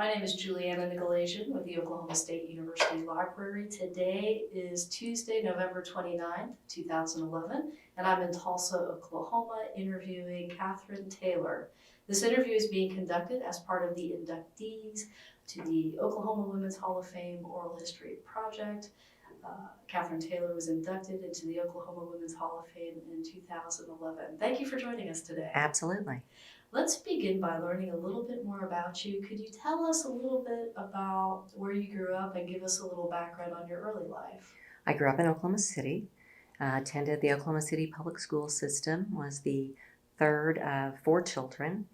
My name is Juliana Nicolasian with the Oklahoma State University Library. Today is Tuesday, November 29th, 2011, and I'm in Tulsa, Oklahoma, interviewing Catherine Taylor. This interview is being conducted as part of the inductees to the Oklahoma Women's Hall of Fame Oral History Project. Catherine Taylor was inducted into the Oklahoma Women's Hall of Fame in 2011. Thank you for joining us today. Absolutely. Let's begin by learning a little bit more about you. Could you tell us a little bit about where you grew up and give us a little background on your early life? I grew up in Oklahoma City, attended the Oklahoma City public school system, was the third of four children.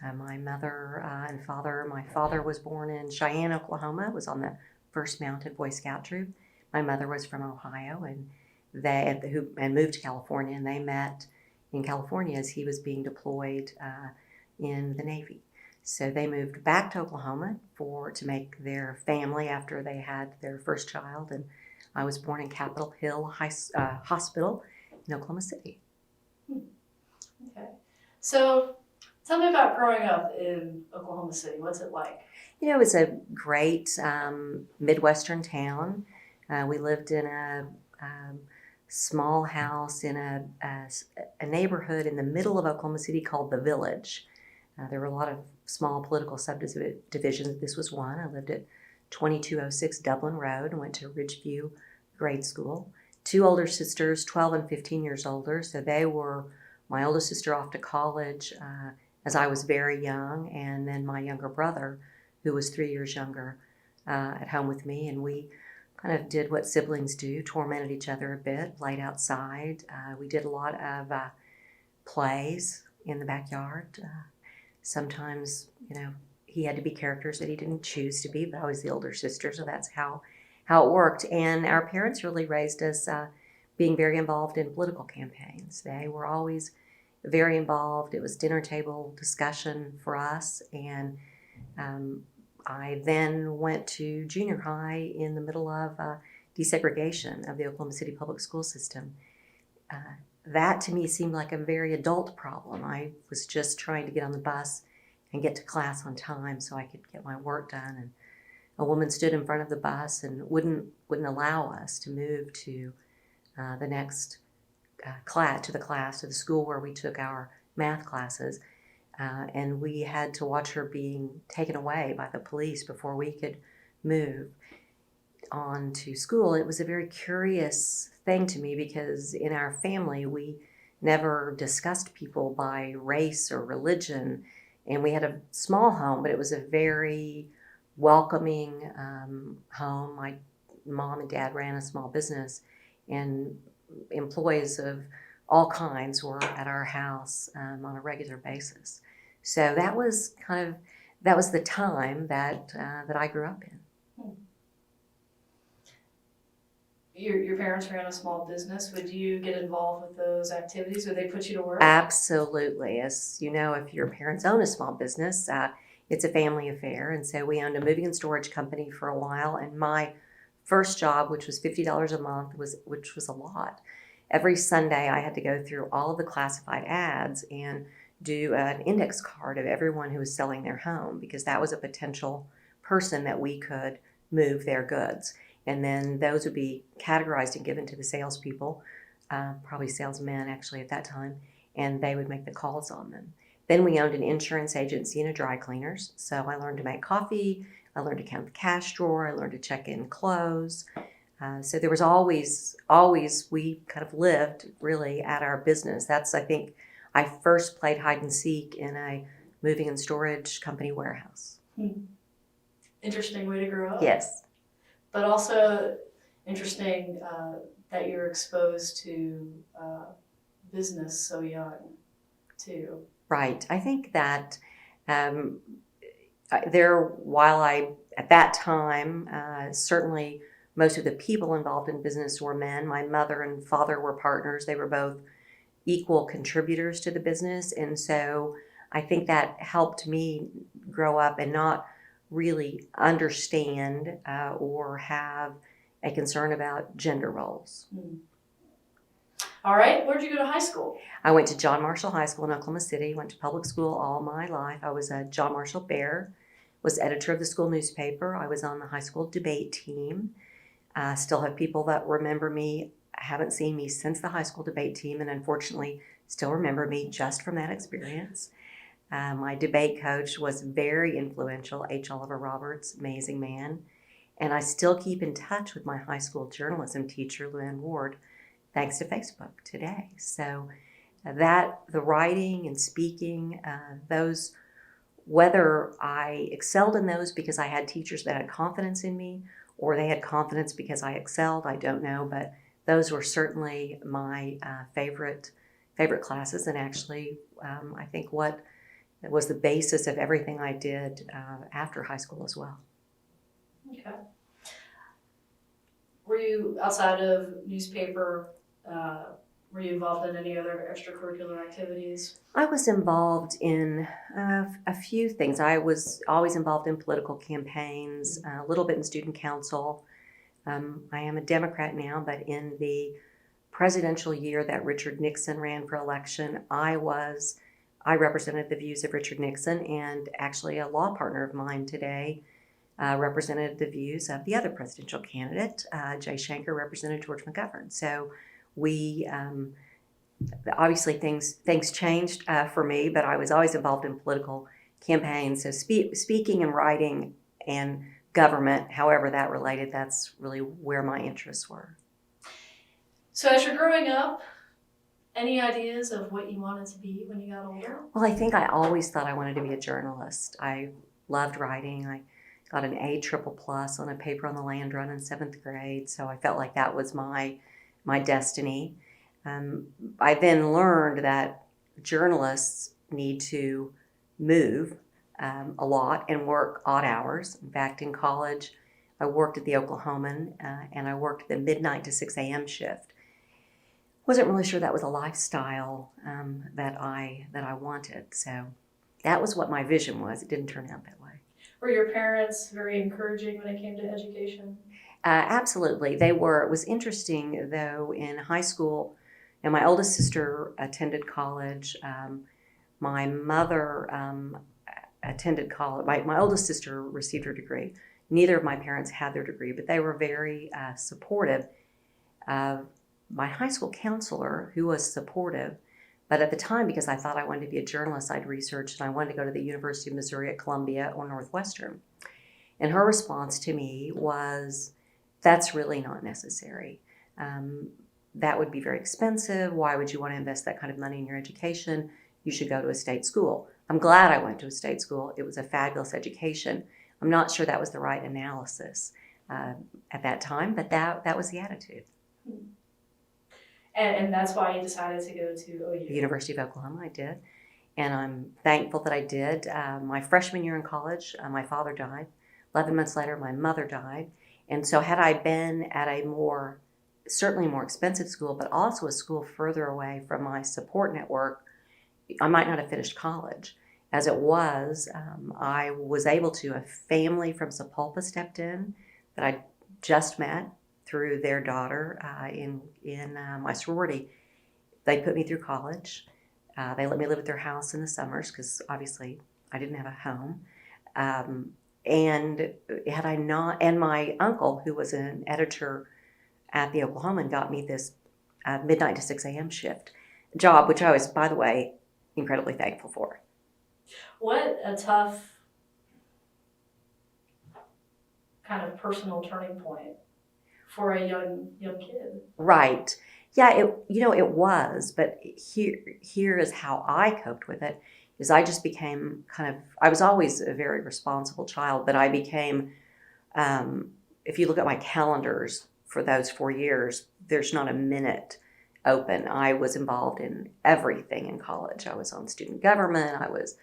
My mother and father, my father was born in Cheyenne, Oklahoma, was on the 1st Mounted Boy Scout Troop. My mother was from Ohio and moved to California, and they met in California as he was being deployed in the Navy. So they moved back to Oklahoma to make their family after they had their first child, and I was born in Capitol Hill Hospital in Oklahoma City. Okay. So tell me about growing up in Oklahoma City. What's it like? You know, it's a great Midwestern town. We lived in a small house in a neighborhood in the middle of Oklahoma City called The Village. There were a lot of small political subdivisions. This was one. I lived at 2206 Dublin Road and went to Ridgeview grade school. Two older sisters, 12 and 15 years older, so they were my oldest sister off to college as I was very young, and then my younger brother, who was 3 years younger, at home with me, and we kind of did what siblings do, tormented each other a bit, played outside. We did a lot of plays in the backyard. Sometimes, he had to be characters that he didn't choose to be, but I was the older sister, so that's how it worked. And our parents really raised us being very involved in political campaigns. They were always very involved. It was dinner table discussion for us, and I then went to junior high in the middle of desegregation of the Oklahoma City public school system. That to me seemed like a very adult problem. I was just trying to get on the bus and get to class on time so I could get my work done. And a woman stood in front of the bus and wouldn't allow us to move to the next class, to the school where we took our math classes. And we had to watch her being taken away by the police before we could move on to school. It was a very curious thing to me because in our family we never discussed people by race or religion, and we had a small home, but it was a very welcoming home. My mom and dad ran a small business, and employees of all kinds were at our house on a regular basis. So that was the time that I grew up in. Your parents ran a small business. Would you get involved with those activities? Would they put you to work? Absolutely. As you know, if your parents own a small business, it's a family affair. And so we owned a moving and storage company for a while. And my first job, which was $50 a month, which was a lot. Every Sunday, I had to go through all of the classified ads and do an index card of everyone who was selling their home, because that was a potential person that we could move their goods. And then those would be categorized and given to the salespeople, probably salesmen actually at that time, and they would make the calls on them. Then we owned an insurance agency and a dry cleaners. So I learned to make coffee, I learned to count the cash drawer, I learned to check in clothes. So there was always, we kind of lived really at our business. That's, I think, I first played hide and seek in a moving and storage company warehouse. Interesting way to grow up. Yes. But also interesting that you're exposed to business so young, too. Right. I think that at that time, certainly most of the people involved in business were men. My mother and father were partners. They were both equal contributors to the business. And so I think that helped me grow up and not really understand or have a concern about gender roles. All right, where'd you go to high school? I went to John Marshall High School in Oklahoma City, went to public school all my life. I was a John Marshall Bear, was editor of the school newspaper. I was on the high school debate team. Still have people that remember me, haven't seen me since the high school debate team, and unfortunately still remember me just from that experience. My debate coach was very influential, H. Oliver Roberts, amazing man. And I still keep in touch with my high school journalism teacher, Luann Ward, thanks to Facebook today. So the writing and speaking, those, whether I excelled in those because I had teachers that had confidence in me or they had confidence because I excelled, I don't know, but those were certainly my favorite classes, and actually I think what was the basis of everything I did after high school as well. Okay. Were you, outside of newspaper, were you involved in any other extracurricular activities? I was involved in a few things. I was always involved in political campaigns, a little bit in student council. I am a Democrat now, but in the presidential year that Richard Nixon ran for election, I represented the views of Richard Nixon, and actually a law partner of mine today represented the views of the other presidential candidate. Jay Shanker represented George McGovern. So we, obviously things changed for me, but I was always involved in political campaigns. So speaking and writing and government, however that related, that's really where my interests were. So as you're growing up, any ideas of what you wanted to be when you got older? Well, I think I always thought I wanted to be a journalist. I loved writing. I got an A++ on a paper on the land run in 7th grade, so I felt like that was my destiny. I then learned that journalists need to move a lot and work odd hours. In fact, in college, I worked at the Oklahoman, and I worked the midnight to 6 a.m. shift. Wasn't really sure that was a lifestyle that I wanted. So that was what my vision was. It didn't turn out that way. Were your parents very encouraging when it came to education? Absolutely, they were. It was interesting though. In high school, and my oldest sister attended college. My mother attended college. My oldest sister received her degree. Neither of my parents had their degree, but they were very supportive. My high school counselor, who was supportive, but at the time, because I thought I wanted to be a journalist, I'd researched and I wanted to go to the University of Missouri at Columbia or Northwestern. And her response to me was, that's really not necessary. That would be very expensive. Why would you want to invest that kind of money in your education? You should go to a state school. I'm glad I went to a state school. It was a fabulous education. I'm not sure that was the right analysis at that time, but that was the attitude. And that's why you decided to go to OU? The University of Oklahoma, I did. And I'm thankful that I did. My freshman year in college, my father died. 11 months later, my mother died. And so had I been at a certainly more expensive school, but also a school further away from my support network, I might not have finished college. As it was, I was able to, a family from Sapulpa stepped in that I just met through their daughter in my sorority. They put me through college. They let me live at their house in the summers because obviously I didn't have a home. And had I not, and my uncle, who was an editor at the Oklahoman, got me this midnight to 6 a.m. shift job, which I was, by the way, incredibly thankful for. What a tough kind of personal turning point for a young kid. Right. Yeah, it was, but here is how I coped with it, is I just became I was always a very responsible child, but I became, if you look at my calendars for those 4 years, there's not a minute open. I was involved in everything in college. I was on student government. I was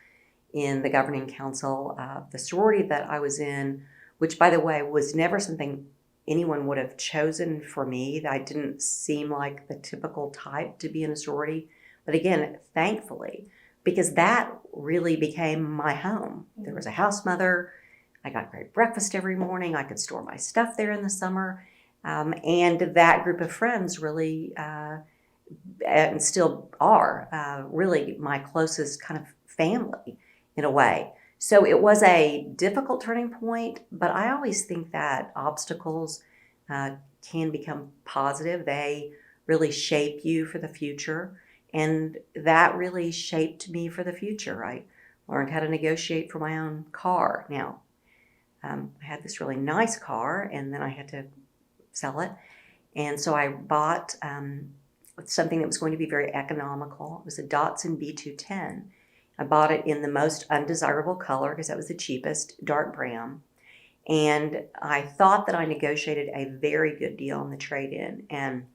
in the governing council of the sorority that I was in, which, by the way, was never something anyone would have chosen for me. I didn't seem like the typical type to be in a sorority. But again, thankfully, because that really became my home. There was a house mother. I got great breakfast every morning. I could store my stuff there in the summer. And that group of friends really, and still are, really my closest kind of family in a way. So it was a difficult turning point, but I always think that obstacles can become positive. They really shape you for the future. And that really shaped me for the future. I learned how to negotiate for my own car. Now, I had this really nice car, and then I had to sell it. And so I bought something that was going to be very economical. It was a Datsun B210. I bought it in the most undesirable color because that was the cheapest, dark brown. And I thought that I negotiated a very good deal on the trade-in. And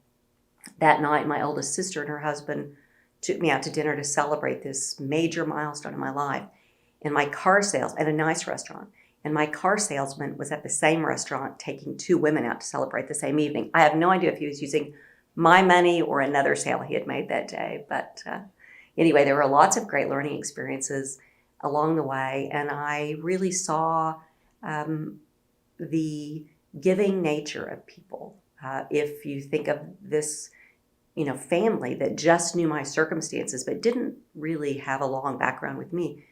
that night, my oldest sister and her husband took me out to dinner to celebrate this major milestone in my life. And my car sales at a nice restaurant. And my car salesman was at the same restaurant taking two women out to celebrate the same evening. I have no idea if he was using my money or another sale he had made that day. But anyway, there were lots of great learning experiences along the way. And I really saw the giving nature of people. If you think of this, family that just knew my circumstances but didn't really have a long background with me,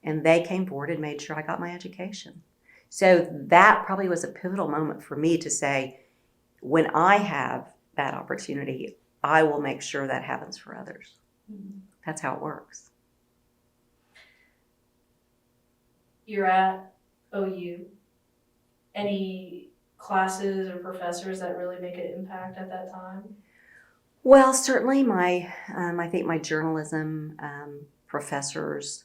and they came forward and made sure I got my education. So that probably was a pivotal moment for me to say, when I have that opportunity, I will make sure that happens for others. Mhm. That's how it works. You're at OU. Any classes or professors that really make an impact at that time? Well, certainly I think my journalism professors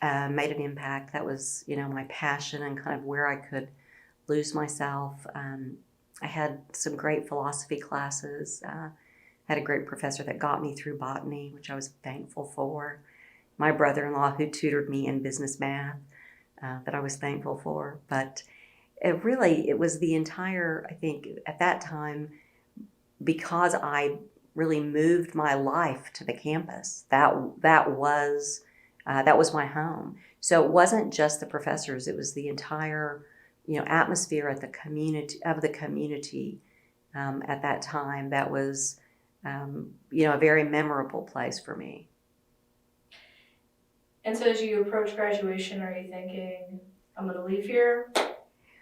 made an impact. That was, my passion and kind of where I could lose myself. I had some great philosophy classes. Had a great professor that got me through botany, which I was thankful for. My brother-in-law who tutored me in business math, that I was thankful for. But it was the entire, I think, at that time, because I really moved my life to the campus. That was my home. So it wasn't just the professors; it was the entire, atmosphere at the community at that time. That was, a very memorable place for me. And so as you approach graduation, are you thinking, I'm going to leave here,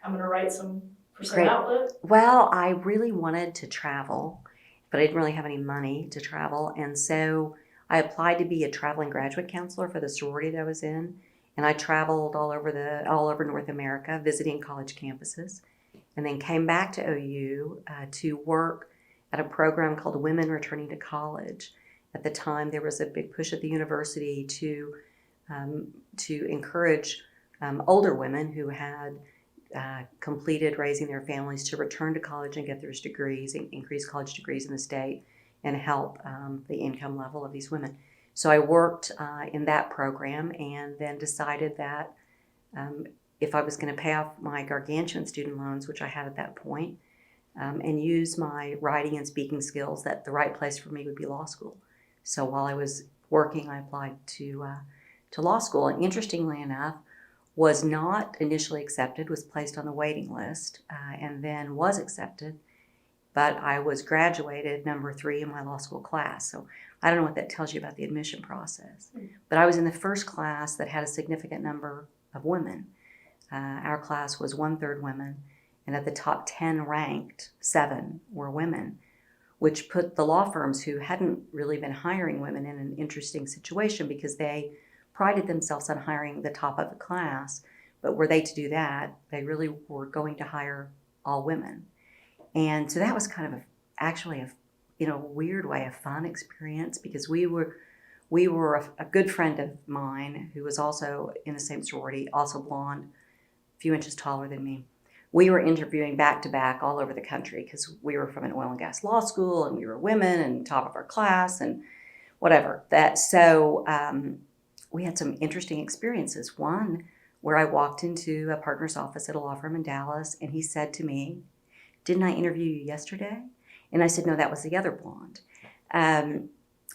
I'm going to write for some Great. outlet? Well, I really wanted to travel, but I didn't really have any money to travel, and so I applied to be a traveling graduate counselor for the sorority that I was in, and I traveled all over North America, visiting college campuses, and then came back to OU to work at a program called Women Returning to College. At the time, there was a big push at the university to encourage older women who had completed raising their families to return to college and get their degrees, increase college degrees in the state, and help the income level of these women. So I worked in that program and then decided that if I was going to pay off my gargantuan student loans, which I had at that point, and use my writing and speaking skills, that the right place for me would be law school. So while I was working, I applied to law school, and interestingly enough, was not initially accepted, was placed on the waiting list, and then was accepted, but I was graduated number 3 in my law school class. So I don't know what that tells you about the admission process, but I was in the first class that had a significant number of women. Our class was 1/3 women, and at the top 10 ranked, 7 were women, which put the law firms who hadn't really been hiring women in an interesting situation, because they prided themselves on hiring the top of the class, but were they to do that, they really were going to hire all women. And so that was kind of actually a weird way, a fun experience, because we were a good friend of mine who was also in the same sorority, also blonde, a few inches taller than me. We were interviewing back to back all over the country because we were from an oil and gas law school, and we were women and top of our class and whatever. We had some interesting experiences. One where I walked into a partner's office at a law firm in Dallas, and he said to me, "Didn't I interview you yesterday?" And I said, "No, that was the other blonde."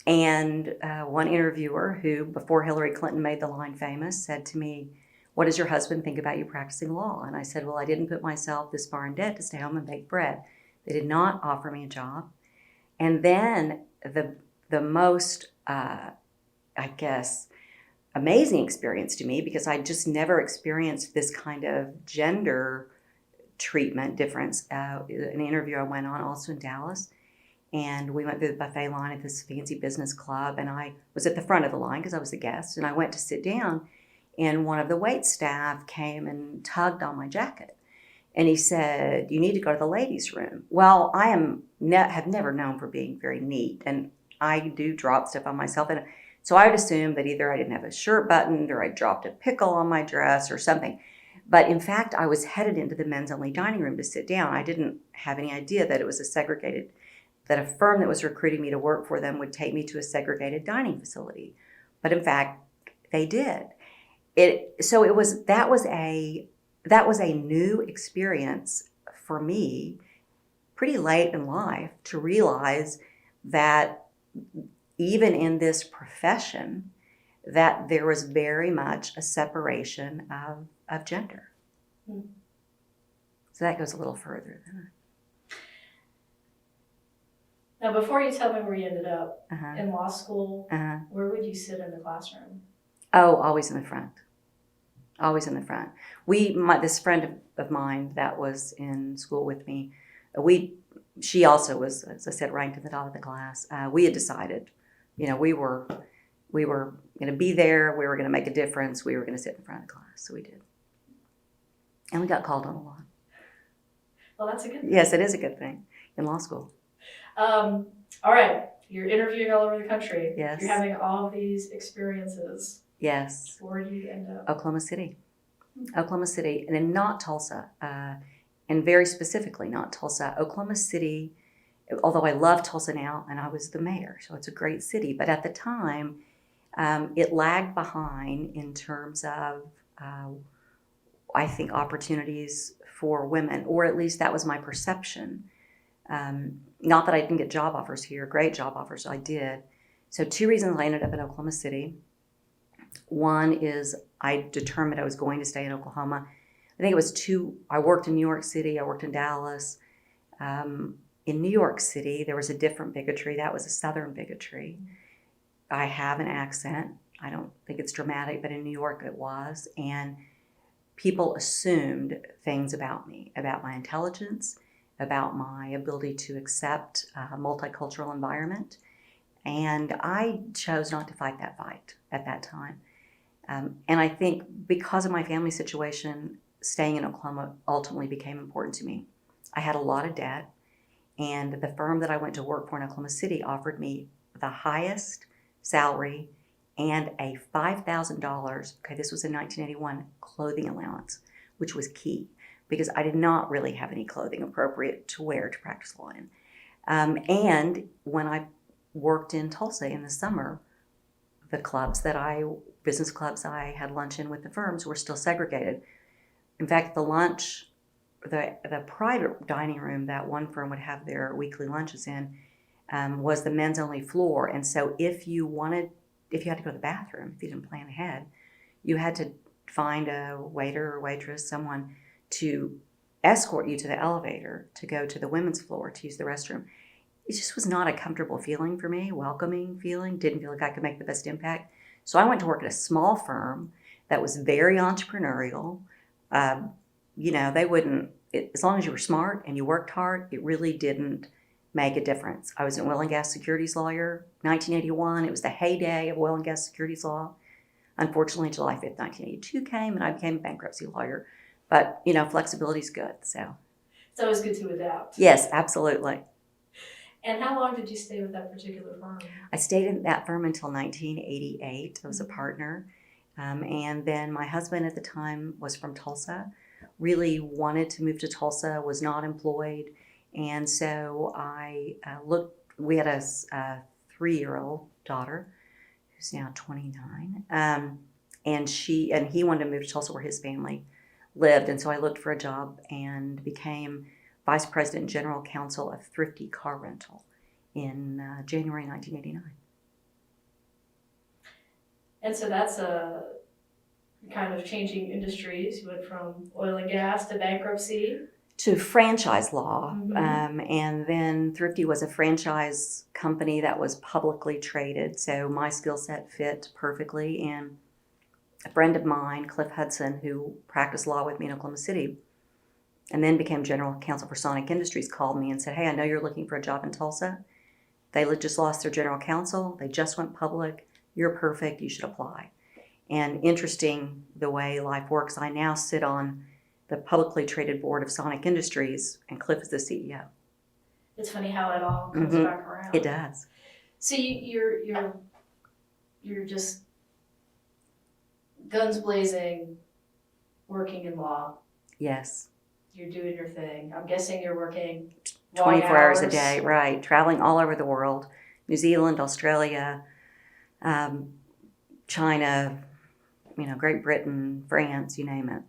One interviewer who, before Hillary Clinton made the line famous, said to me, "What does your husband think about you practicing law?" And I said, "Well, I didn't put myself this far in debt to stay home and bake bread." They did not offer me a job. And then the most, amazing experience to me because I just never experienced this kind of gender treatment difference. An interview I went on also in Dallas, and we went through the buffet line at this fancy business club, and I was at the front of the line because I was a guest, and I went to sit down, and one of the wait staff came and tugged on my jacket. And he said, "You need to go to the ladies' room." Well, I have never known for being very neat, and I do drop stuff on myself. And so I would assume that either I didn't have a shirt buttoned or I dropped a pickle on my dress or something. But in fact, I was headed into the men's only dining room to sit down. I didn't have any idea that it was that a firm that was recruiting me to work for them would take me to a segregated dining facility. But in fact, they did. That was a new experience for me pretty late in life to realize that even in this profession, that there was very much a separation of gender. Hmm. So that goes a little further than that. Now, before you tell me where you ended up Uh-huh. in law school, Uh-huh. where would you sit in the classroom? Oh, always in the front. Always in the front. This friend of mine that was in school with me, she also was, as I said, ranked in the top of the class. We had decided, we were going to be there. We were going to make a difference. We were going to sit in front of the class. So we did. And we got called on a lot. Well, that's a good thing. Yes, it is a good thing in law school. All right. You're interviewing all over the country. Yes. You're having all of these experiences. Yes. Where do you end up? Oklahoma City. Oklahoma City, and then not Tulsa. And very specifically not Tulsa. Oklahoma City, although I love Tulsa now, and I was the mayor, so it's a great city. But at the time, it lagged behind in terms of, I think, opportunities for women, or at least that was my perception. Not that I didn't get job offers here, great job offers, I did. So 2 reasons I ended up in Oklahoma City. One is I determined I was going to stay in Oklahoma. I think it was 2, I worked in New York City, I worked in Dallas. In New York City, there was a different bigotry. That was a Southern bigotry. I have an accent. I don't think it's dramatic, but in New York it was. And people assumed things about me, about my intelligence, about my ability to accept a multicultural environment. And I chose not to fight that fight at that time. And I think because of my family situation, staying in Oklahoma ultimately became important to me. I had a lot of debt, and the firm that I went to work for in Oklahoma City offered me the highest salary and a $5,000, this was in 1981, clothing allowance, which was key because I did not really have any clothing appropriate to wear to practice law in. And when I worked in Tulsa in the summer, the business clubs I had lunch in with the firms were still segregated. In fact, the private dining room that one firm would have their weekly lunches in was the men's only floor. And so if you had to go to the bathroom, if you didn't plan ahead, you had to find a waiter or waitress, someone to escort you to the elevator to go to the women's floor to use the restroom. It just was not a comfortable feeling for me, welcoming feeling, didn't feel like I could make the best impact. So I went to work at a small firm that was very entrepreneurial. They wouldn't, as long as you were smart and you worked hard, it really didn't make a difference. I was an oil and gas securities lawyer, 1981. It was the heyday of oil and gas securities law. Unfortunately, July 5th, 1982 came and I became a bankruptcy lawyer. But, flexibility is good, so. It's always good to adapt. Yes, absolutely. And how long did you stay with that particular firm? I stayed in that firm until 1988. I was a partner. And then my husband at the time was from Tulsa, really wanted to move to Tulsa, was not employed. And so we had a 3-year-old daughter who's now 29. And he wanted to move to Tulsa where his family lived. And so I looked for a job and became Vice President and General Counsel of Thrifty Car Rental in January 1989. And so that's a kind of changing industries. You went from oil and gas to bankruptcy. To franchise law. Mm-hmm. And then Thrifty was a franchise company that was publicly traded. So my skill set fit perfectly. And a friend of mine, Cliff Hudson, who practiced law with me in Oklahoma City and then became general counsel for Sonic Industries, called me and said, hey, I know you're looking for a job in Tulsa. They just lost their general counsel. They just went public. You're perfect. You should apply. And interesting the way life works. I now sit on the publicly traded board of Sonic Industries, and Cliff is the CEO. It's funny how it all comes Mhm. back around. It does. So you're just guns blazing, working in law. Yes. You're doing your thing. I'm guessing you're working 24 hours a day, right. Traveling all over the world. New Zealand, Australia, China, Great Britain, France, you name it.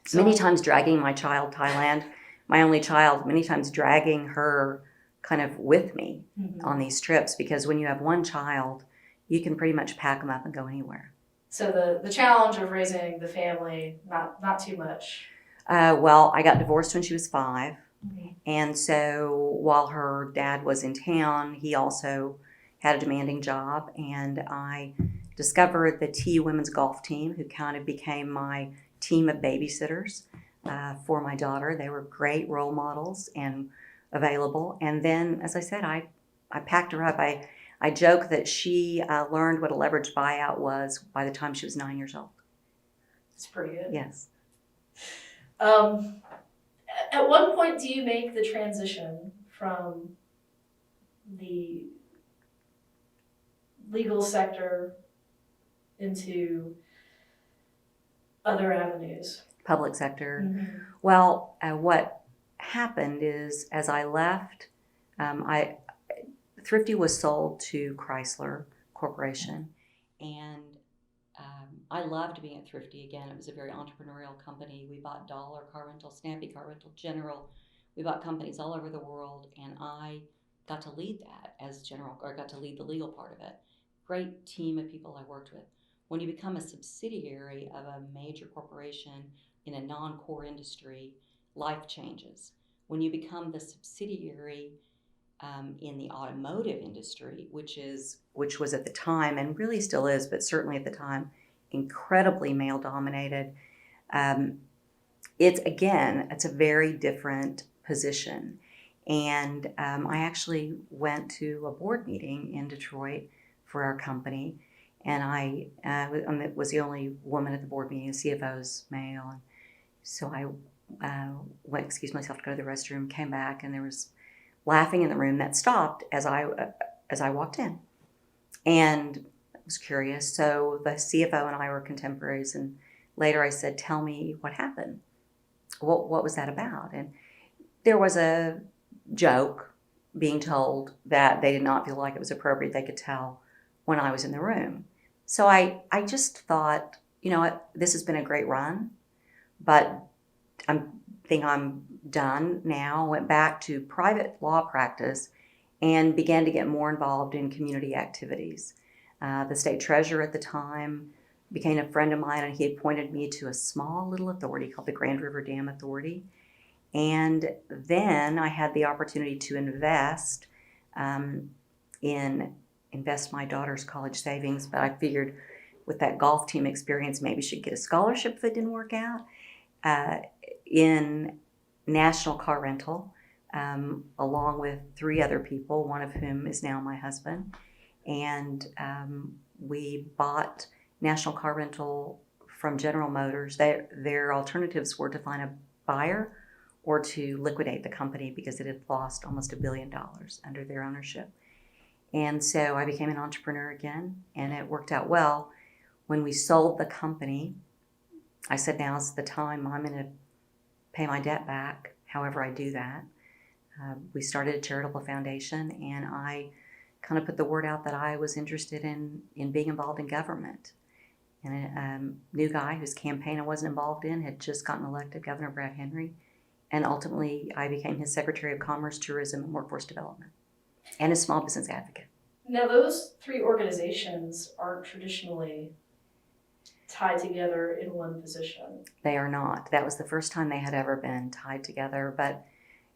So, Many times dragging my child, Thailand, my only child, many times dragging her kind of with me Mhm. on these trips, because when you have one child, you can pretty much pack them up and go anywhere. So the challenge of raising the family, not too much. Well, I got divorced when she was 5. Mhm. And so while her dad was in town, he also had a demanding job. And I discovered the TU women's golf team, who kind of became my team of babysitters for my daughter. They were great role models and available. And then, as I said, I packed her up. I joke that she learned what a leveraged buyout was by the time she was 9 years old. It's pretty good. Yes. At what point do you make the transition from the legal sector into other avenues? Public sector. Mm-hmm. Well, what happened is, as I left, Thrifty was sold to Chrysler Corporation, and I loved being at Thrifty again. It was a very entrepreneurial company. We bought Dollar Car Rental, Snappy Car Rental, General. We bought companies all over the world, and I got to lead that as general, or got to lead the legal part of it. Great team of people I worked with. When you become a subsidiary of a major corporation in a non-core industry, life changes. When you become the subsidiary in the automotive industry, which was at the time, and really still is, but certainly at the time, incredibly male dominated. It's a very different position. And I actually went to a board meeting in Detroit for our company, and I was the only woman at the board meeting. The CFO's male, and so I went, excused myself to go to the restroom, came back, and there was laughing in the room that stopped as I walked in, and I was curious. So the CFO and I were contemporaries, and later I said, "Tell me what happened. What was that about?" And there was a joke being told that they did not feel like it was appropriate. They could tell when I was in the room. So I just thought, you know what, this has been a great run, but I'm done now. Went back to private law practice and began to get more involved in community activities. The state treasurer at the time became a friend of mine, and he appointed me to a small little authority called the Grand River Dam Authority. And then I had the opportunity to invest my daughter's college savings, but I figured with that golf team experience, maybe she'd get a scholarship if it didn't work out, in National Car Rental, along with 3 other people, one of whom is now my husband. And we bought National Car Rental from General Motors. Their alternatives were to find a buyer or to liquidate the company because it had lost almost $1 billion under their ownership. And so I became an entrepreneur again, and it worked out well. When we sold the company, I said, now's the time. I'm going to pay my debt back, however I do that. We started a charitable foundation, and I kind of put the word out that I was interested in being involved in government. And a new guy whose campaign I wasn't involved in had just gotten elected, Governor Brad Henry. And ultimately, I became his Secretary of Commerce, Tourism, and Workforce Development, and a small business advocate. Now, those 3 organizations aren't traditionally tied together in one position. They are not. That was the first time they had ever been tied together. But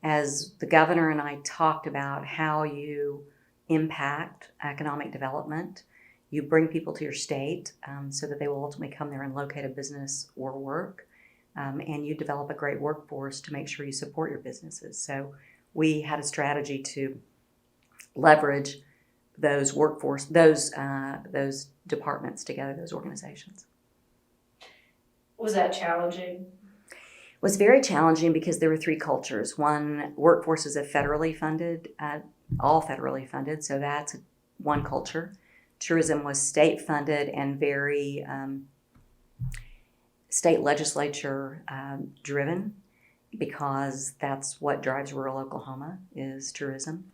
as the governor and I talked about how you impact economic development, You bring people to your state so that they will ultimately come there and locate a business or work. And you develop a great workforce to make sure you support your businesses. So we had a strategy to leverage those workforce, those departments together, those organizations. Was that challenging? It was very challenging because there were three cultures. One, workforce is federally funded, all federally funded, so that's one culture. Tourism was state funded and very state legislature driven, because that's what drives rural Oklahoma is tourism.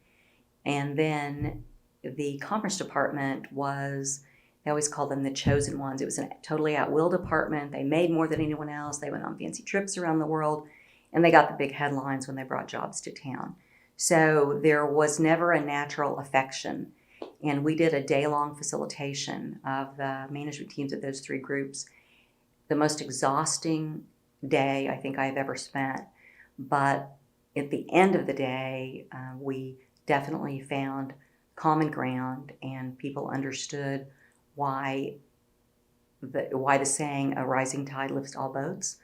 And then the Commerce Department was, they always called them the chosen ones. It was a totally at-will department. They made more than anyone else. They went on fancy trips around the world, and they got the big headlines when they brought jobs to town. So there was never a natural affection. And we did a day-long facilitation of the management teams of those three groups. The most exhausting day I think I've ever spent. But at the end of the day, we definitely found common ground, and people understood why the saying, a rising tide lifts all boats,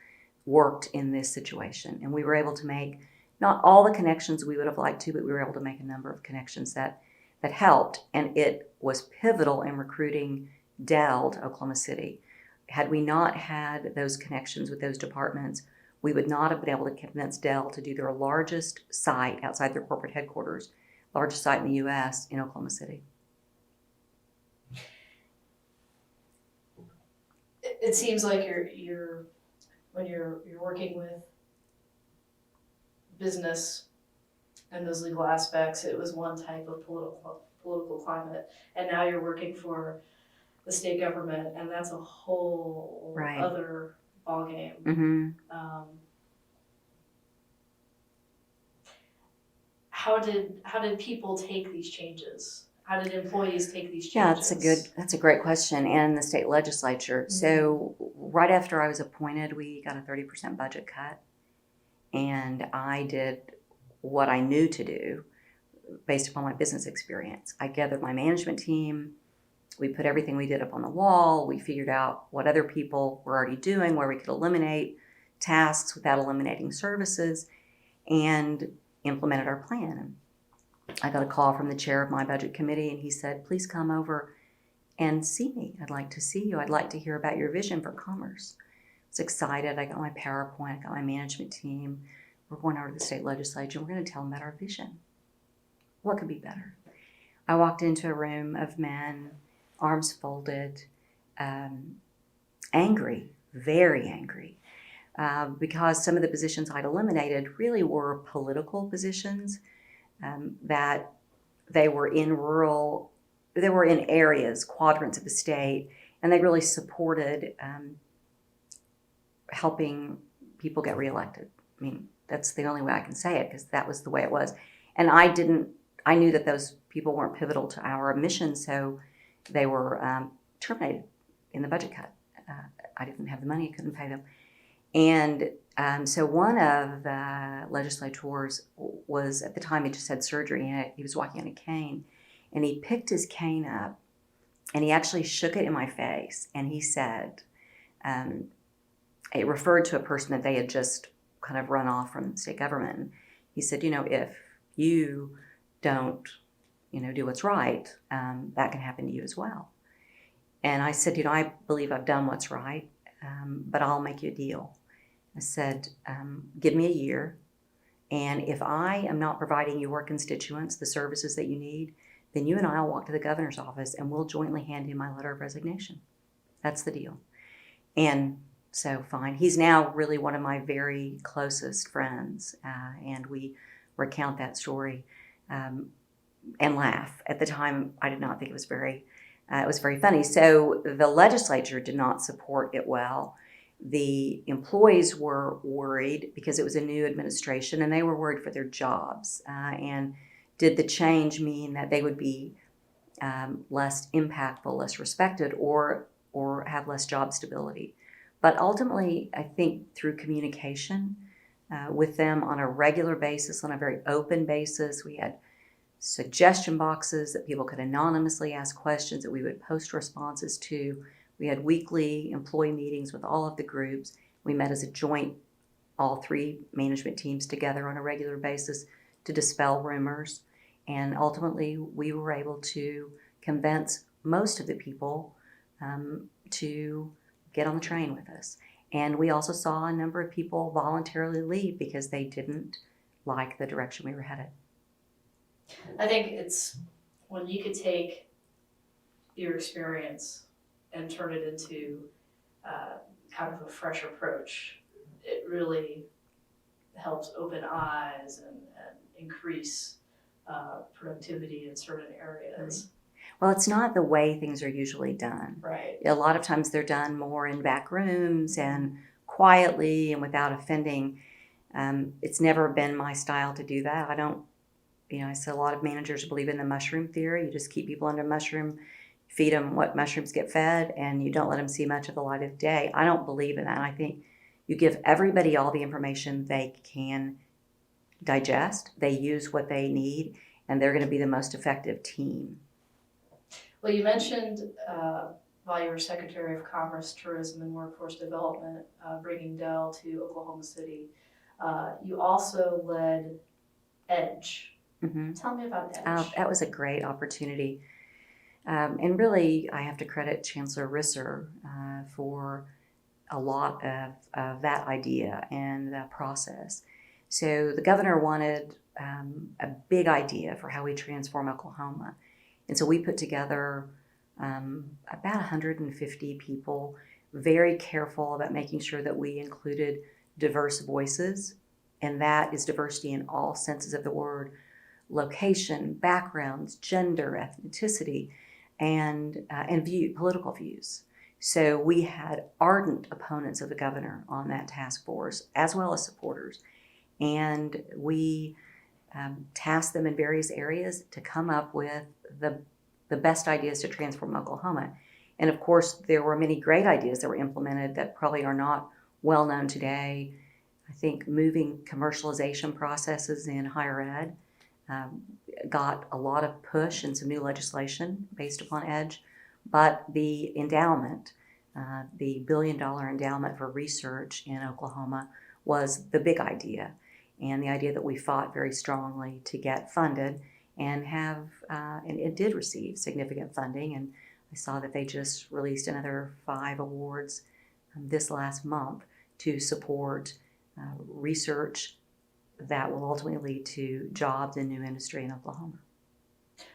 worked in this situation. And we were able to make not all the connections we would have liked to, but we were able to make a number of connections that helped. And it was pivotal in recruiting Dell to Oklahoma City. Had we not had those connections with those departments, we would not have been able to convince Dell to do their largest site outside their corporate headquarters, largest site in the U.S. in Oklahoma City. It seems like when you're working with business and those legal aspects, it was one type of political climate, and now you're working for the state government, and that's a whole other ballgame. Mm-hmm. How did people take these changes? How did employees take these changes? Yeah, that's a great question. And the state legislature. Mm-hmm. So right after I was appointed, we got a 30% budget cut, and I did what I knew to do based upon my business experience. I gathered my management team. We put everything we did up on the wall. We figured out what other people were already doing, where we could eliminate tasks without eliminating services, and implemented our plan. I got a call from the chair of my budget committee, and he said, please come over and see me. I'd like to see you. I'd like to hear about your vision for commerce. I was excited. I got my PowerPoint. I got my management team. We're going over to the state legislature. We're going to tell them about our vision. What could be better? I walked into a room of men, arms folded, angry, very angry, because some of the positions I'd eliminated really were political positions, that they were in areas, quadrants of the state, and they really supported helping people get reelected. I mean, that's the only way I can say it, because that was the way it was. And I knew that those people weren't pivotal to our mission, so they were terminated in the budget cut. I didn't have the money, couldn't pay them. And so one of the legislators was, at the time, he just had surgery, and he was walking on a cane, and he picked his cane up, and he actually shook it in my face, and he said, it referred to a person that they had just kind of run off from the state government. He said, if you don't, do what's right, that can happen to you as well. And I said, I believe I've done what's right, but I'll make you a deal. I said, give me a year, and if I am not providing your constituents the services that you need, then you and I will walk to the governor's office and we'll jointly hand him my letter of resignation. That's the deal. And so fine. He's now really one of my very closest friends, and we recount that story and laugh. At the time, I did not think it was very funny. So the legislature did not support it well. The employees were worried because it was a new administration, and they were worried for their jobs. And did the change mean that they would be less impactful, less respected, or have less job stability? But ultimately, I think through communication with them on a regular basis, on a very open basis, we had suggestion boxes that people could anonymously ask questions that we would post responses to. We had weekly employee meetings with all of the groups. We met as a joint, all three management teams together on a regular basis to dispel rumors. And ultimately, we were able to convince most of the people to get on the train with us. And we also saw a number of people voluntarily leave because they didn't like the direction we were headed. I think it's when you could take your experience and turn it into kind of a fresh approach, it really helps open eyes and increase productivity in certain areas. Well, it's not the way things are usually done. Right. A lot of times they're done more in back rooms and quietly and without offending. It's never been my style to do that. I don't, I see a lot of managers believe in the mushroom theory. You just keep people under mushroom, feed them what mushrooms get fed, and you don't let them see much of the light of day. I don't believe in that. I think you give everybody all the information they can digest, they use what they need, and they're going to be the most effective team. Well, you mentioned while you were Secretary of Commerce, Tourism, and Workforce Development, bringing Dell to Oklahoma City. You also led EDGE. Mm-hmm. Tell me about EDGE. That was a great opportunity. And really, I have to credit Chancellor Risser for a lot of that idea and that process. So the governor wanted a big idea for how we transform Oklahoma. And so we put together about 150 people, very careful about making sure that we included diverse voices. And that is diversity in all senses of the word: location, backgrounds, gender, ethnicity, and political views. So we had ardent opponents of the governor on that task force, as well as supporters. And we tasked them in various areas to come up with the best ideas to transform Oklahoma. And of course, there were many great ideas that were implemented that probably are not well known today. I think moving commercialization processes in higher ed got a lot of push and some new legislation based upon EDGE. But the endowment, the $1 billion endowment for research in Oklahoma, was the big idea, and the idea that we fought very strongly to get funded and and it did receive significant funding. And I saw that they just released another 5 awards this last month to support research that will ultimately lead to jobs and new industry in Oklahoma.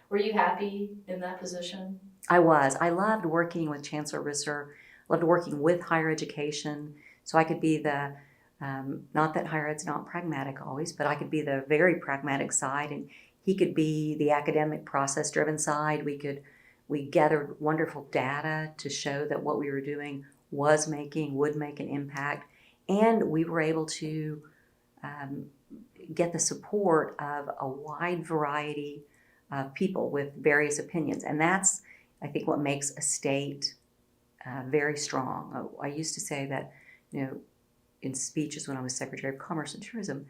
Were you happy in that position? I was. I loved working with Chancellor Risser, loved working with higher education, so I could be the, not that higher ed's not pragmatic always, but I could be the very pragmatic side, and he could be the academic process-driven side. We gathered wonderful data to show that what we were doing would make an impact, and we were able to get the support of a wide variety of people with various opinions. And that's, I think, what makes a state very strong. I used to say that, in speeches when I was Secretary of Commerce and Tourism,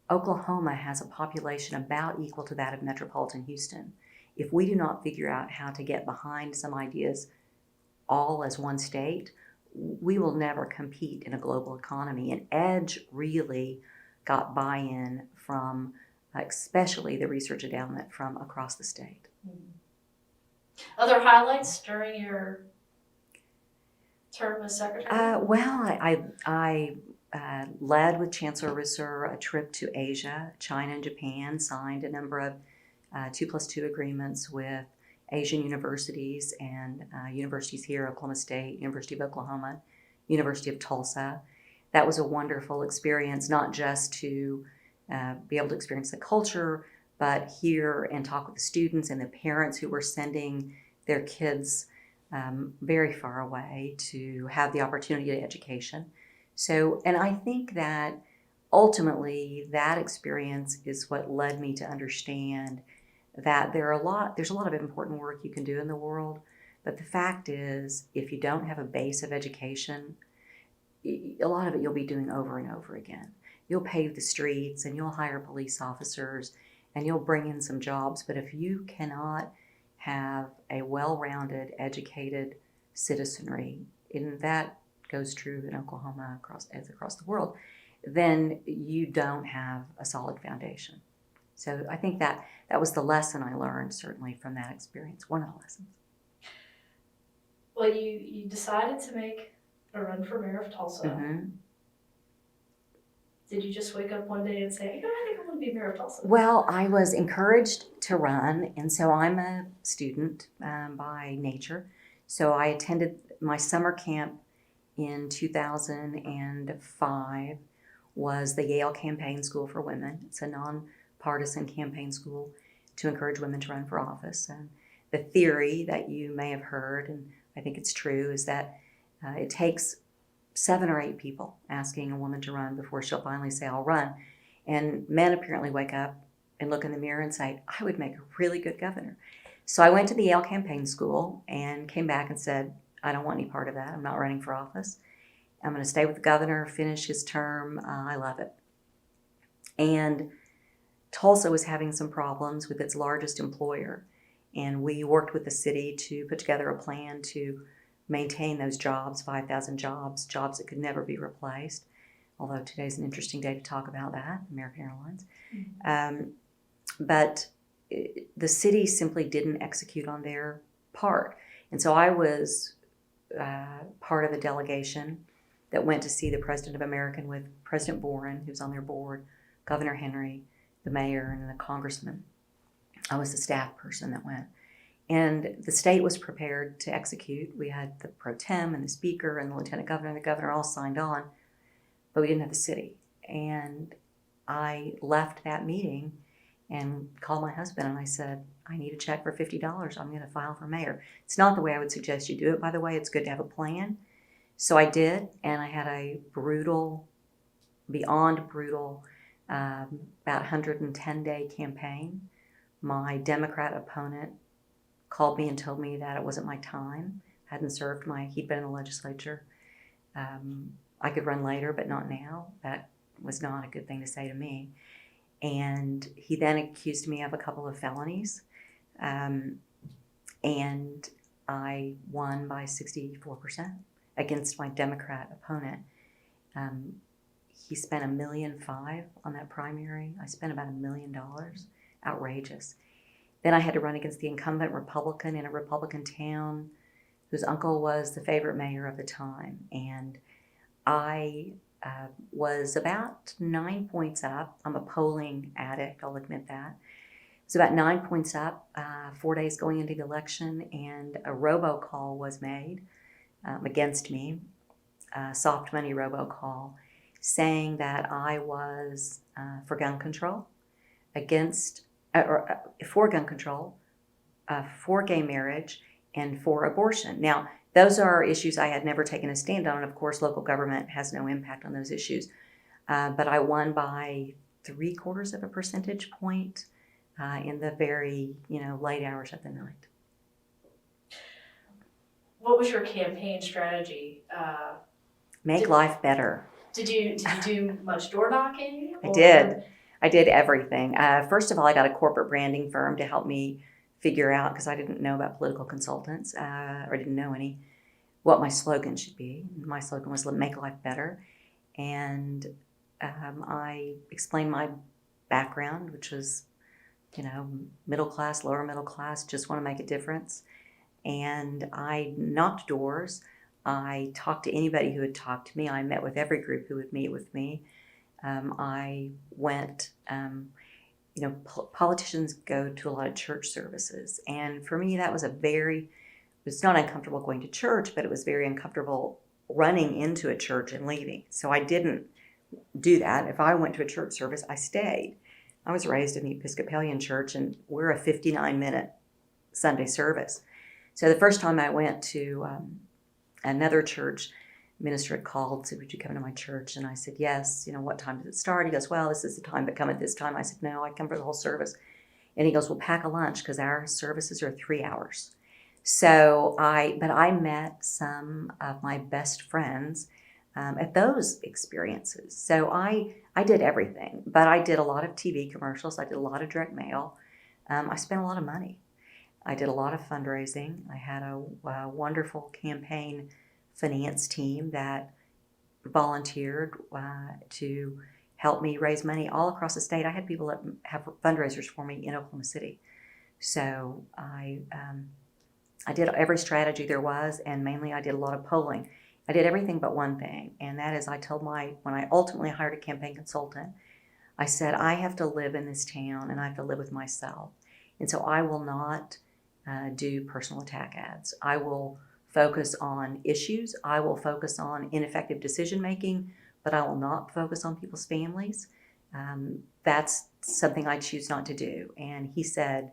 Oklahoma has a population about equal to that of metropolitan Houston. If we do not figure out how to get behind some ideas all as one state, we will never compete in a global economy. And EDGE really got buy-in from especially the research endowment from across the state. Other highlights during your term as secretary? I led with Chancellor Risser a trip to Asia, China, and Japan, signed a number of 2+2 agreements with Asian universities and universities here, Oklahoma State, University of Oklahoma, University of Tulsa. That was a wonderful experience, not just to be able to experience the culture, but hear and talk with the students and the parents who were sending their kids very far away to have the opportunity to education. So, and I think that ultimately that experience is what led me to understand that there's a lot of important work you can do in the world, but the fact is, if you don't have a base of education, a lot of it you'll be doing over and over again. You'll pave the streets and you'll hire police officers, and you'll bring in some jobs. But if you cannot have a well-rounded, educated citizenry, and that goes true in Oklahoma across the world, then you don't have a solid foundation. So I think that was the lesson I learned, certainly from that experience, one of the lessons. Well, you decided to make a run for mayor of Tulsa. Mm-hmm. Did you just wake up one day and say, I think I want to be mayor of Tulsa? Well, I was encouraged to run, and so I'm a student by nature. So I attended my summer camp in 2005 was the Yale Campaign School for Women. It's a nonpartisan campaign school to encourage women to run for office. And the theory that you may have heard, and I think it's true, is that it takes 7 or 8 people asking a woman to run before she'll finally say, I'll run. And men apparently wake up and look in the mirror and say, I would make a really good governor. So I went to the Yale Campaign School and came back and said, I don't want any part of that. I'm not running for office. I'm going to stay with the governor, finish his term. I love it. And Tulsa was having some problems with its largest employer. And we worked with the city to put together a plan to maintain those jobs, 5,000 jobs that could never be replaced. Although today's an interesting day to talk about that, American Airlines. Mm-hmm. But the city simply didn't execute on their part. And so I was part of a delegation that went to see the President of American with President Boren, who's on their board, Governor Henry, the mayor, and the congressman. I was the staff person that went. And the state was prepared to execute. We had the pro tem and the speaker and the lieutenant governor and the governor all signed on, but we didn't have the city. And I left that meeting and called my husband and I said, I need a check for $50. I'm going to file for mayor. It's not the way I would suggest you do it, by the way. It's good to have a plan. So I did, and I had a brutal, beyond brutal, about 110-day campaign. My Democrat opponent called me and told me that it wasn't my time. He'd been in the legislature. I could run later, but not now. That was not a good thing to say to me. And he then accused me of a couple of felonies. And I won by 64% against my Democrat opponent. He spent $1.5 million on that primary. I spent about $1 million. Outrageous. Then I had to run against the incumbent Republican in a Republican town whose uncle was the favorite mayor of the time. And I was about 9 points up. I'm a polling addict, I'll admit that. It was about 9 points up 4 days going into the election, and a robocall was made against me, a soft money robocall, saying that I was for gun control, for gun control, for gay marriage, and for abortion. Now, those are issues I had never taken a stand on. And of course, local government has no impact on those issues. But I won by 0.75 percentage point in the very, late hours of the night. What was your campaign strategy? Make life better. Did you do much door knocking? I did everything. First of all, I got a corporate branding firm to help me figure out, because I didn't know about political consultants, or didn't know any, what my slogan should be. My slogan was Make Life Better. And I explained my background, which was, middle class, lower middle class, just want to make a difference. And I knocked doors. I talked to anybody who would talk to me. I met with every group who would meet with me. I went, politicians go to a lot of church services. And for me, that was it's not uncomfortable going to church, but it was very uncomfortable running into a church and leaving. So I didn't do that. If I went to a church service, I stayed. I was raised in the Episcopalian church, and we're a 59-minute Sunday service. So the first time I went to another church, minister had called, said, would you come to my church? And I said, yes. What time does it start? He goes, well, this is the time, but come at this time. I said, no, I come for the whole service. And he goes, well, pack a lunch, because our services are 3 hours. So I met some of my best friends at those experiences. So I did everything, but I did a lot of TV commercials. I did a lot of direct mail. I spent a lot of money. I did a lot of fundraising. I had a wonderful campaign finance team that volunteered to help me raise money all across the state. I had people that have fundraisers for me in Oklahoma City. So I did every strategy there was, and mainly I did a lot of polling. I did everything but one thing, and that is when I ultimately hired a campaign consultant, I said, I have to live in this town and I have to live with myself. And so I will not do personal attack ads. I will focus on issues. I will focus on ineffective decision making, but I will not focus on people's families. That's something I choose not to do. And he said,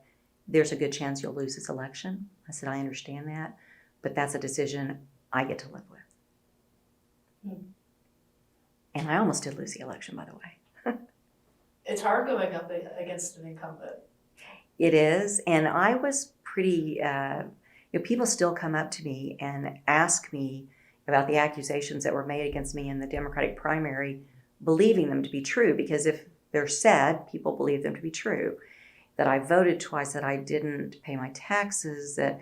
there's a good chance you'll lose this election. I said, I understand that, but that's a decision I get to live with. And I almost did lose the election, by the way. It's hard going up against an incumbent. It is, and I was pretty, people still come up to me and ask me about the accusations that were made against me in the Democratic primary, believing them to be true, because if they're said, people believe them to be true. That I voted twice, that I didn't pay my taxes, that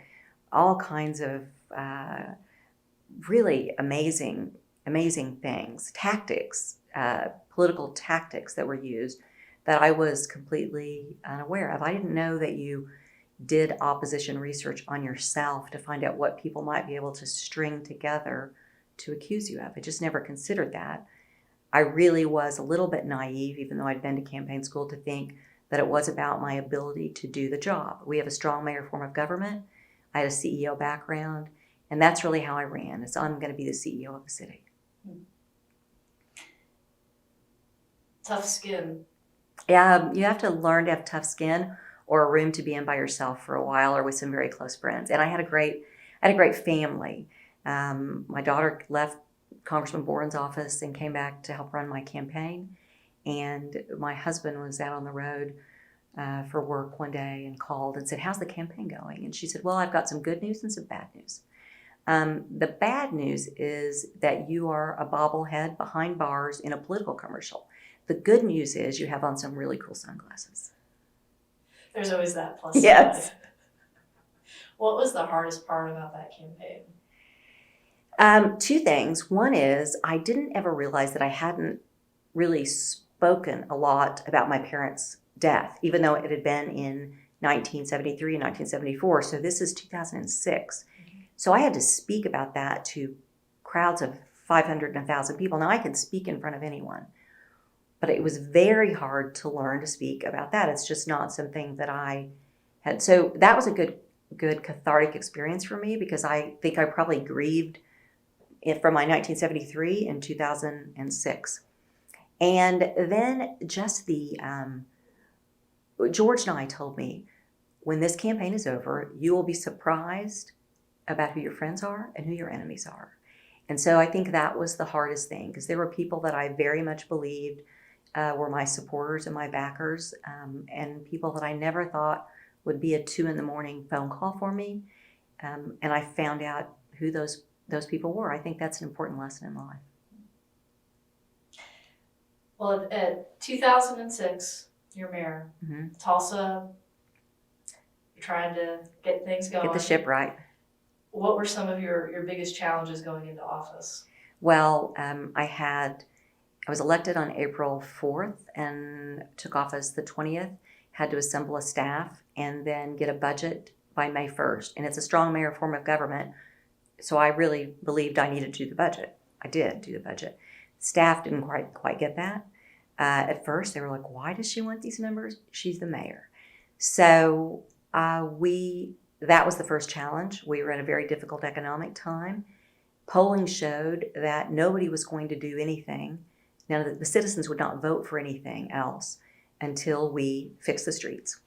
all kinds of really amazing things, tactics, political tactics that were used that I was completely unaware of. I didn't know that you did opposition research on yourself to find out what people might be able to string together to accuse you of. I just never considered that. I really was a little bit naive, even though I'd been to campaign school, to think that it was about my ability to do the job. We have a strong mayor form of government. I had a CEO background, and that's really how I ran. It's I'm going to be the CEO of the city. Tough skin. Yeah, you have to learn to have tough skin, or a room to be in by yourself for a while, or with some very close friends. And I had a great family. My daughter left Congressman Boren's office and came back to help run my campaign. And my husband was out on the road for work one day and called and said, how's the campaign going? And she said, well, I've got some good news and some bad news. The bad news is that you are a bobblehead behind bars in a political commercial. The good news is you have on some really cool sunglasses. There's always that plus side. Yes. What was the hardest part about that campaign? Two things. One is I didn't ever realize that I hadn't really spoken a lot about my parents' death, even though it had been in 1973 and 1974. So this is 2006. So I had to speak about that to crowds of 500 and 1,000 people. Now I can speak in front of anyone, but it was very hard to learn to speak about that. It's just not something that I had. So that was a good cathartic experience for me, because I think I probably grieved it from my 1973 and 2006. And then just George and I told me, when this campaign is over, you will be surprised about who your friends are and who your enemies are. And so I think that was the hardest thing, because there were people that I very much believed were my supporters and my backers, and people that I never thought would be a 2 a.m. phone call for me. And I found out who those people were. I think that's an important lesson in life. Well, at 2006, you're mayor. Mm-hmm. Tulsa, you're trying to get things going. Get the ship right. What were some of your biggest challenges going into office? Well, I was elected on April 4th and took office the 20th, had to assemble a staff and then get a budget by May 1st. And it's a strong mayor form of government, so I really believed I needed to do the budget. I did do the budget. Staff didn't quite get that. At first, they were like, why does she want these numbers? She's the mayor. So that was the first challenge. We were in a very difficult economic time. Polling showed that nobody was going to do anything. Now, the citizens would not vote for anything else until we fixed the streets.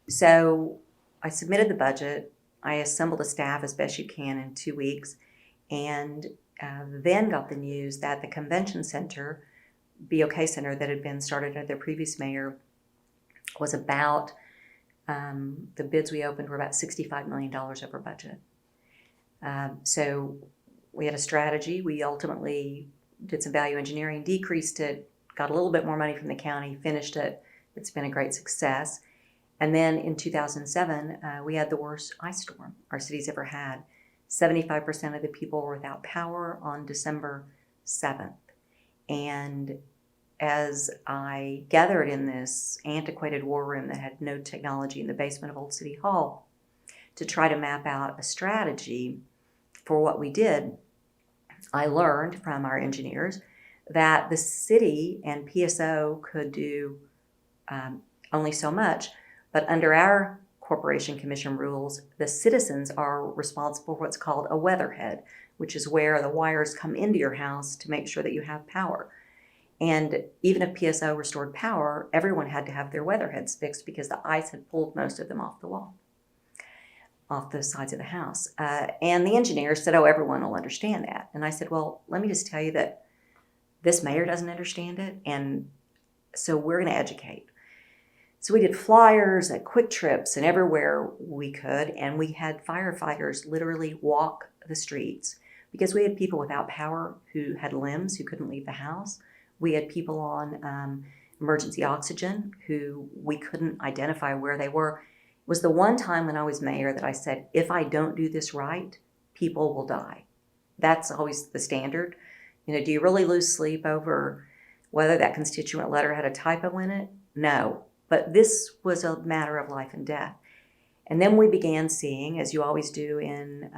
So I submitted the budget. I assembled a staff as best you can in 2 weeks, and then got the news that the convention center, BOK Center, that had been started under the previous mayor, was about, the bids we opened were about $65 million over budget. So we had a strategy. We ultimately did some value engineering, decreased it, got a little bit more money from the county, finished it. It's been a great success. And then in 2007, we had the worst ice storm our city's ever had. 75% of the people were without power on December 7th. And as I gathered in this antiquated war room that had no technology in the basement of Old City Hall to try to map out a strategy for what we did, I learned from our engineers that the city and PSO could do only so much, but under our Corporation Commission rules, the citizens are responsible for what's called a weatherhead, which is where the wires come into your house to make sure that you have power. And even if PSO restored power, everyone had to have their weatherheads fixed because the ice had pulled most of them off the wall, off the sides of the house. And the engineers said, oh, everyone will understand that. And I said, well, let me just tell you that this mayor doesn't understand it, and so we're going to educate. So we did flyers at Quick Trips and everywhere we could, and we had firefighters literally walk the streets because we had people without power who had limbs who couldn't leave the house. We had people on emergency oxygen who we couldn't identify where they were. It was the one time when I was mayor that I said, if I don't do this right, people will die. That's always the standard. You know, do you really lose sleep over whether that constituent letter had a typo in it? No. But this was a matter of life and death. And then we began seeing, as you always do in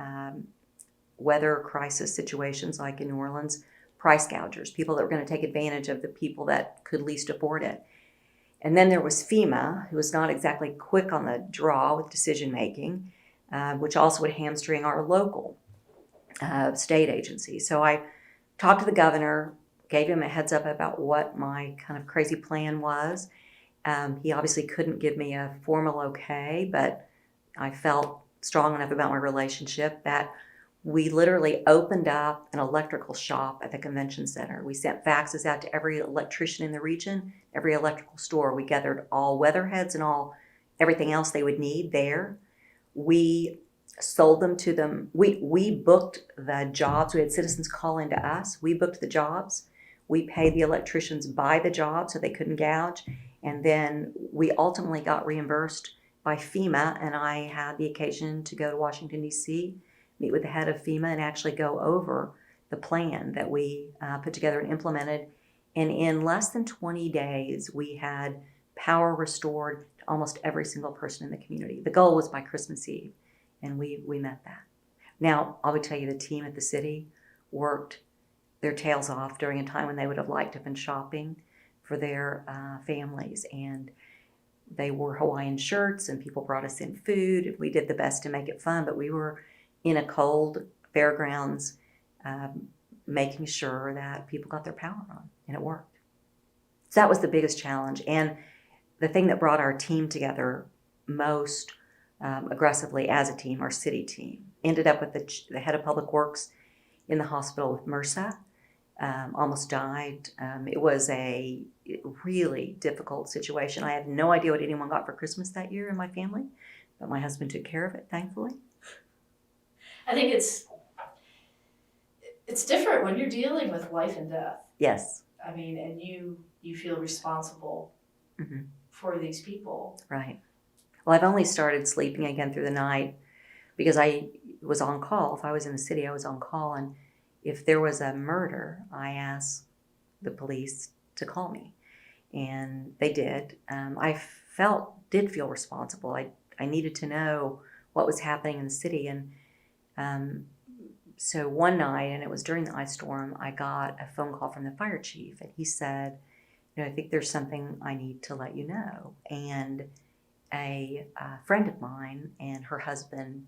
weather crisis situations like in New Orleans, price gougers, people that were going to take advantage of the people that could least afford it. And then there was FEMA, who was not exactly quick on the draw with decision making, which also would hamstring our local state agency. So I talked to the governor, gave him a heads up about what my kind of crazy plan was. He obviously couldn't give me a formal okay, but I felt strong enough about my relationship that we literally opened up an electrical shop at the convention center. We sent faxes out to every electrician in the region, every electrical store. We gathered all weatherheads and everything else they would need there. We sold them to them. We booked the jobs. We had citizens call into us. We booked the jobs. We paid the electricians by the job so they couldn't gouge. And then we ultimately got reimbursed by FEMA, and I had the occasion to go to Washington, D.C., meet with the head of FEMA, and actually go over the plan that we put together and implemented. And in less than 20 days, we had power restored to almost every single person in the community. The goal was by Christmas Eve, and we met that. Now, I would tell you the team at the city worked their tails off during a time when they would have liked to have been shopping for their families, and they wore Hawaiian shirts and people brought us in food. We did the best to make it fun, but we were in a cold fairgrounds making sure that people got their power on, and it worked. So that was the biggest challenge, and the thing that brought our team together most aggressively as a team, our city team, ended up with the head of public works in the hospital with MRSA. Almost died. It was a really difficult situation. I had no idea what anyone got for Christmas that year in my family, but my husband took care of it, thankfully. I think it's different when you're dealing with life and death. Yes. I mean, and you feel responsible for these people. Right. Well, I've only started sleeping again through the night because I was on call. If I was in the city, I was on call, and if there was a murder, I asked the police to call me, and they did. I did feel responsible. I needed to know what was happening in the city, and so one night, and it was during the ice storm, I got a phone call from the fire chief, and he said, I think there's something I need to let you know. And a friend of mine and her husband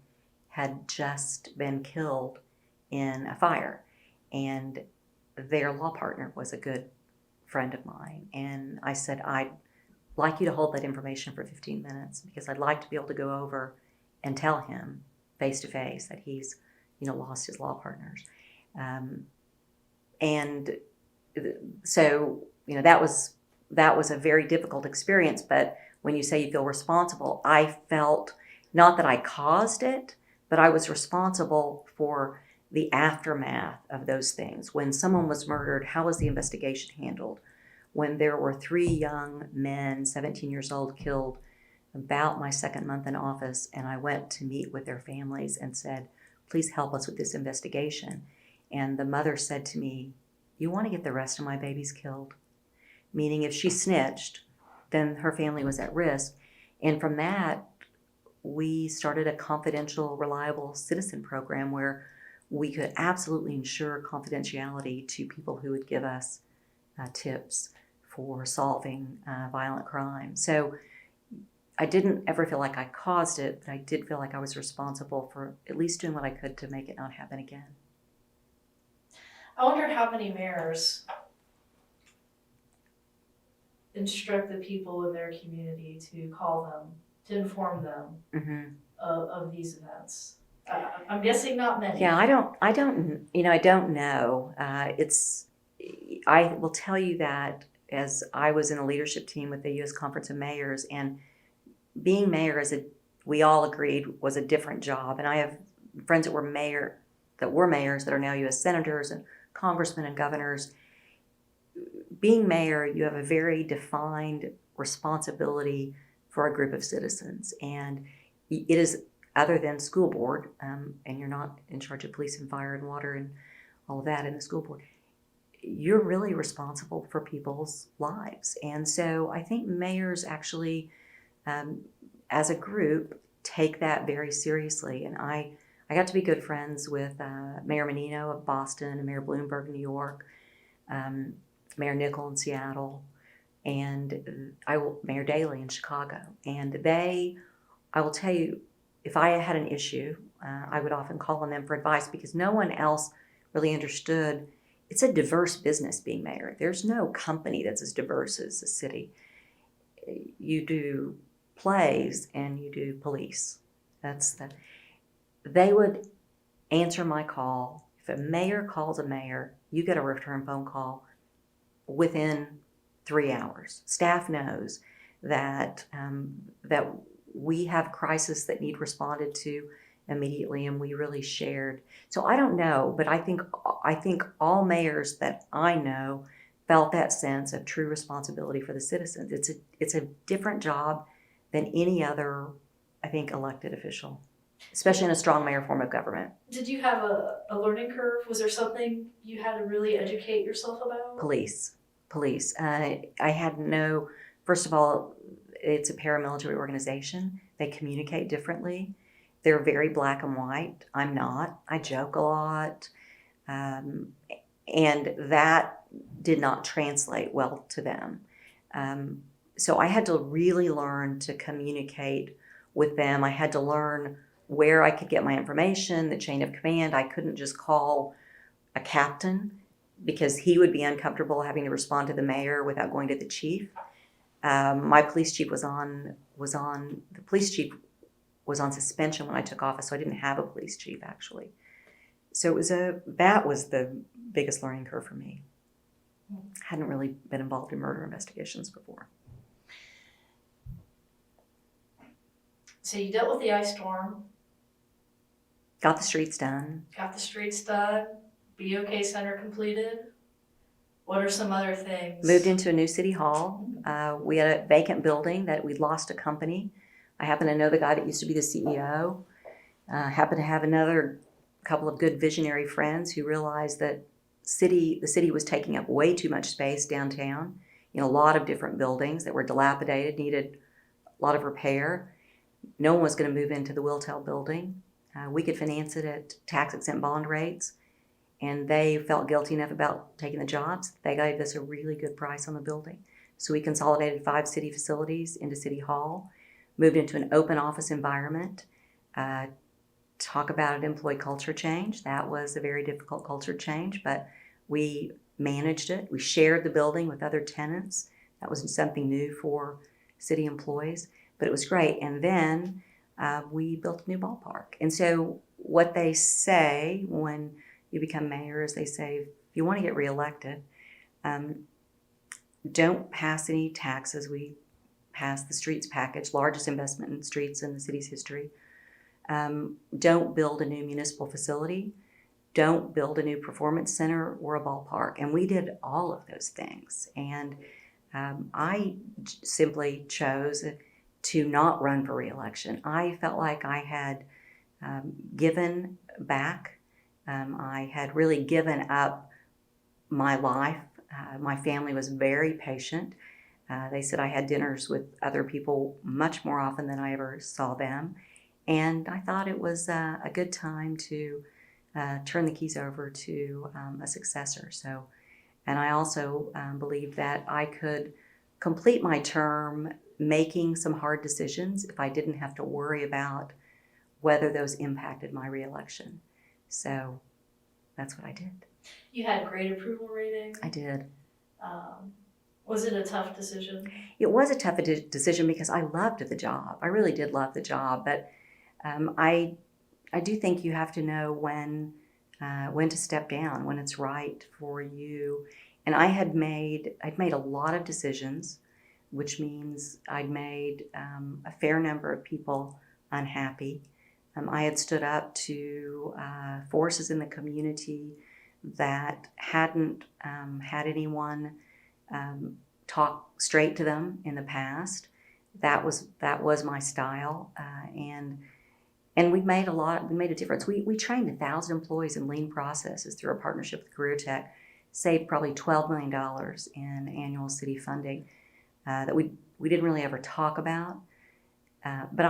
had just been killed in a fire, and their law partner was a good friend of mine. And I said, I'd like you to hold that information for 15 minutes because I'd like to be able to go over and tell him face to face that he's, lost his law partners. And so, that was a very difficult experience. But when you say you feel responsible, I felt not that I caused it, but I was responsible for the aftermath of those things. When someone was murdered, how was the investigation handled? When there were 3 young men, 17 years old, killed about my second month in office, and I went to meet with their families and said, please help us with this investigation. And the mother said to me, you want to get the rest of my babies killed? Meaning if she snitched, then her family was at risk. And from that, we started a confidential, reliable citizen program where we could absolutely ensure confidentiality to people who would give us tips for solving violent crime. So I didn't ever feel like I caused it, but I did feel like I was responsible for at least doing what I could to make it not happen again. I wonder how many mayors instruct the people in their community to call them, to inform them Mm-hmm. of these events. I'm guessing not many. Yeah, I don't know. I will tell you that as I was in a leadership team with the U.S. Conference of Mayors, and being mayor we all agreed was a different job. And I have friends that were mayors that are now U.S. senators and congressmen and governors. Being mayor, you have a very defined responsibility for a group of citizens, and it is other than school board, and you're not in charge of police and fire and water and all of that in the school board. You're really responsible for people's lives, and so I think mayors actually, as a group, take that very seriously. And I got to be good friends with Mayor Menino of Boston and Mayor Bloomberg in New York, Mayor Nickel in Seattle, and Mayor Daley in Chicago. And I will tell you, if I had an issue, I would often call on them for advice because no one else really understood. It's a diverse business being mayor. There's no company that's as diverse as the city. You do plays and you do police. They would answer my call. If a mayor calls a mayor, you get a return phone call within 3 hours. Staff knows that we have crises that need responded to immediately, and we really shared. So I don't know, but I think all mayors that I know felt that sense of true responsibility for the citizens. It's a different job than any other, I think, elected official, especially in a strong mayor form of government. Did you have a learning curve? Was there something you had to really educate yourself about? Police. I had no, first of all, it's a paramilitary organization. They communicate differently. They're very black and white. I'm not. I joke a lot. And that did not translate well to them. So I had to really learn to communicate with them. I had to learn where I could get my information, the chain of command. I couldn't just call a captain because he would be uncomfortable having to respond to the mayor without going to the chief. My police chief was on suspension when I took office, so I didn't have a police chief actually. So that was the biggest learning curve for me. Hadn't really been involved in murder investigations before. So you dealt with the ice storm. Got the streets done. Got the streets done. BOK Center completed. What are some other things? Moved into a new city hall. We had a vacant building that we'd lost a company. I happen to know the guy that used to be the CEO. Happen to have another couple of good visionary friends who realized that the city was taking up way too much space downtown. A lot of different buildings that were dilapidated, needed a lot of repair. No one was going to move into the Wiltel building. We could finance it at tax-exempt bond rates. And they felt guilty enough about taking the jobs. They gave us a really good price on the building. So we consolidated 5 city facilities into City Hall, moved into an open office environment. Talk about an employee culture change. That was a very difficult culture change, but we managed it. We shared the building with other tenants. That was something new for city employees, but it was great. And then we built a new ballpark. And so what they say when you become mayor is they say, if you want to get reelected, don't pass any taxes. We passed the streets package, largest investment in streets in the city's history. Don't build a new municipal facility. don't build a new performance center or a ballpark. And we did all of those things. And I simply chose to not run for reelection. I felt like I had given back. I had really given up my life. My family was very patient. They said I had dinners with other people much more often than I ever saw them. And I thought it was a good time to turn the keys over to a successor. So, and I also believed that I could complete my term making some hard decisions if I didn't have to worry about whether those impacted my reelection. So that's what I did. You had great approval rating. I did. Was it a tough decision? It was a tough decision because I loved the job. I really did love the job, but I do think you have to know when to step down, when it's right for you. And I'd made a lot of decisions, which means I'd made a fair number of people unhappy. I had stood up to forces in the community that hadn't had anyone talk straight to them in the past. That was my style, and we made a difference. We trained 1,000 employees in lean processes through our partnership with Career Tech, saved probably $12 million in annual city funding that we didn't really ever talk about. But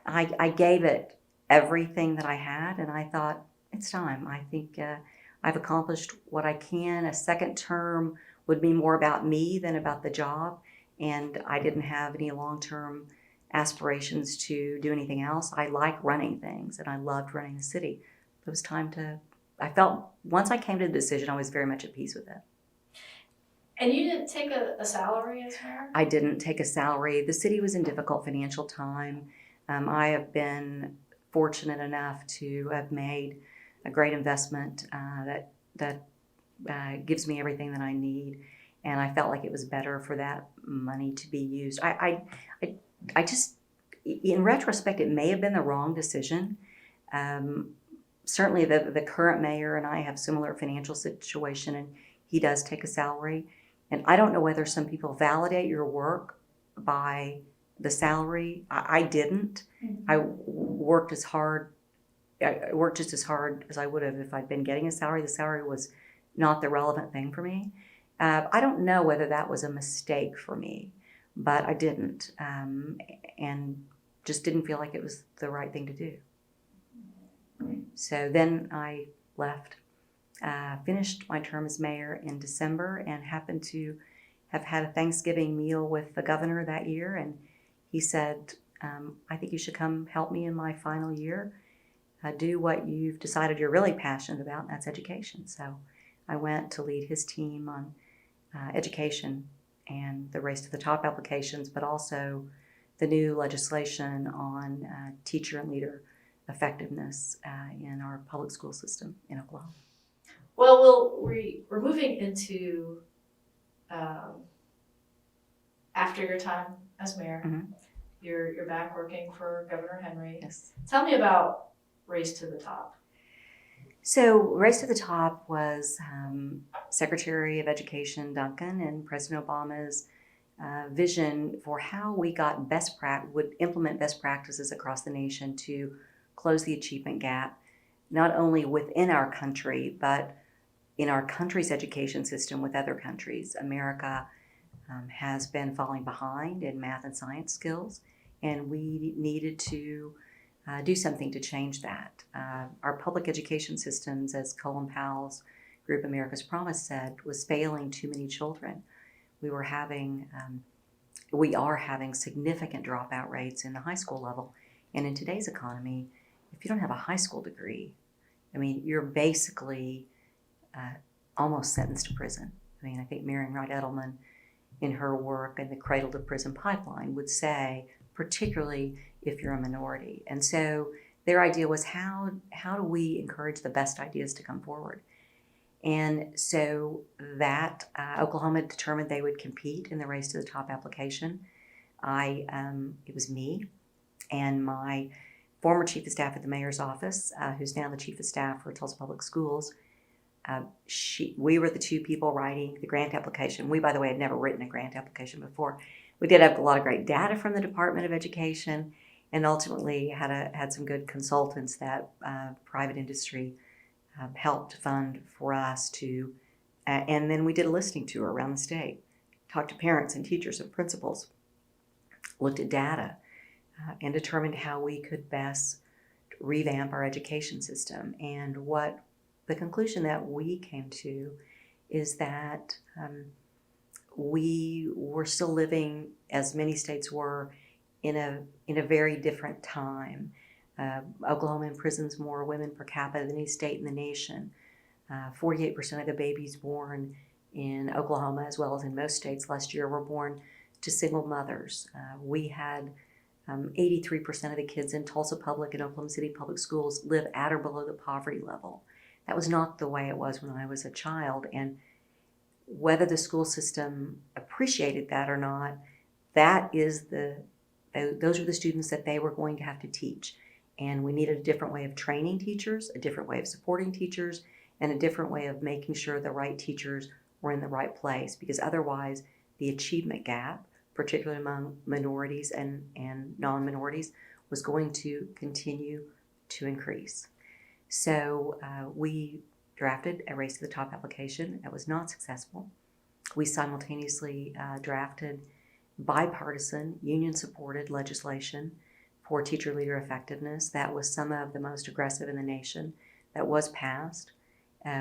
I gave it everything that I had, and I thought, it's time. I think I've accomplished what I can. A second term would be more about me than about the job, and I didn't have any long-term aspirations to do anything else. I like running things, and I loved running the city. It was time to, I felt, once I came to the decision, I was very much at peace with it. And you didn't take a salary as mayor? I didn't take a salary. The city was in difficult financial time. I have been fortunate enough to have made a great investment that gives me everything that I need, and I felt like it was better for that money to be used. I just, in retrospect, it may have been the wrong decision. Certainly, the current mayor and I have similar financial situation, and he does take a salary. And I don't know whether some people validate your work by the salary. I didn't. Mm-hmm. I worked just as hard as I would have if I'd been getting a salary. The salary was not the relevant thing for me. I don't know whether that was a mistake for me, but I didn't, and just didn't feel like it was the right thing to do. So then I left, finished my term as mayor in December, and happened to have had a Thanksgiving meal with the governor that year, and he said, I think you should come help me in my final year, do what you've decided you're really passionate about, and that's education. So I went to lead his team on education and the Race to the Top applications, but also the new legislation on teacher and leader effectiveness in our public school system in Oklahoma. Well, we're moving into after your time as mayor. Mm-hmm. You're back working for Governor Henry. Yes. Tell me about Race to the Top. So Race to the Top was Secretary of Education Duncan and President Obama's vision for how we got would implement best practices across the nation to close the achievement gap, not only within our country, but in our country's education system with other countries. America has been falling behind in math and science skills, and we needed to do something to change that. Our public education systems, as Colin Powell's group America's Promise said, was failing too many children. We are having significant dropout rates in the high school level. And in today's economy, if you don't have a high school degree, I mean, you're basically almost sentenced to prison. I mean, I think Marian Wright Edelman, in her work in the Cradle to Prison Pipeline, would say, particularly if you're a minority. And so their idea was, how do we encourage the best ideas to come forward? And so that Oklahoma determined they would compete in the Race to the Top application. It was me and my former chief of staff at the mayor's office, who's now the chief of staff for Tulsa Public Schools. We were the two people writing the grant application. We, by the way, had never written a grant application before. We did have a lot of great data from the Department of Education, and ultimately had some good consultants that private industry helped fund for us to. And then we did a listening tour around the state, talked to parents and teachers and principals, looked at data, and determined how we could best revamp our education system. And what the conclusion that we came to is that we were still living, as many states were, in a very different time. Oklahoma imprisons more women per capita than any state in the nation. 48% of the babies born in Oklahoma, as well as in most states last year, were born to single mothers. We had 83% of the kids in Tulsa Public and Oklahoma City Public Schools live at or below the poverty level. That was not the way it was when I was a child. And whether the school system appreciated that or not, those were the students that they were going to have to teach. And we needed a different way of training teachers, a different way of supporting teachers, and a different way of making sure the right teachers were in the right place, because otherwise the achievement gap, particularly among minorities and non-minorities, was going to continue to increase. So we drafted a Race to the Top application. It was not successful. We simultaneously drafted bipartisan, union-supported legislation for teacher leader effectiveness. That was some of the most aggressive in the nation. That was passed.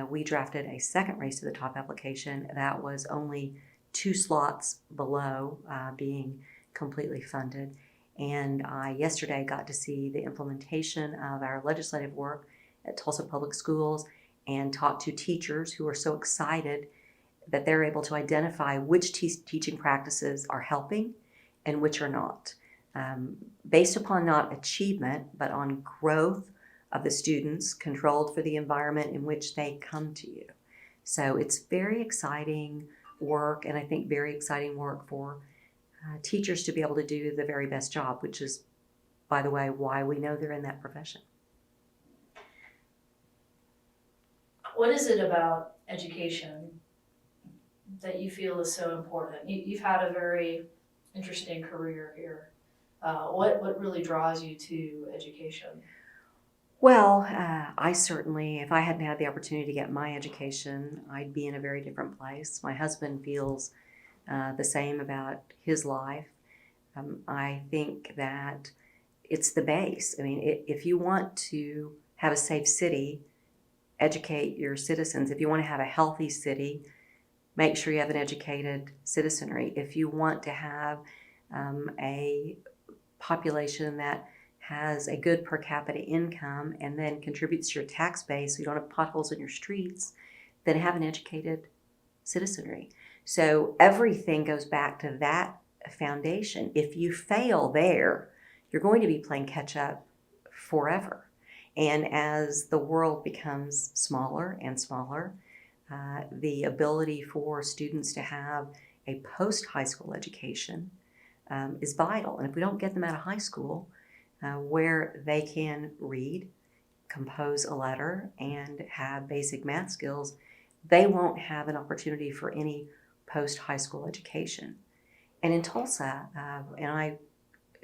We drafted a second Race to the Top application that was only 2 slots below being completely funded. And I yesterday got to see the implementation of our legislative work at Tulsa Public Schools and talk to teachers who are so excited that they're able to identify which teaching practices are helping and which are not, based upon not achievement, but on growth of the students, controlled for the environment in which they come to you. So it's very exciting work, and I think very exciting work for teachers to be able to do the very best job, which is, by the way, why we know they're in that profession. What is it about education that you feel is so important? You've had a very interesting career here. What really draws you to education? Well, I certainly, if I hadn't had the opportunity to get my education, I'd be in a very different place. My husband feels the same about his life. I think that it's the base. I mean, if you want to have a safe city, educate your citizens. If you want to have a healthy city, make sure you have an educated citizenry. If you want to have a population that has a good per capita income and then contributes to your tax base so you don't have potholes in your streets, then have an educated citizenry. So everything goes back to that foundation. If you fail there, you're going to be playing catch up forever. And as the world becomes smaller and smaller, the ability for students to have a post-high school education is vital. And if we don't get them out of high school, where they can read, compose a letter, and have basic math skills, they won't have an opportunity for any post-high school education. And in Tulsa, and I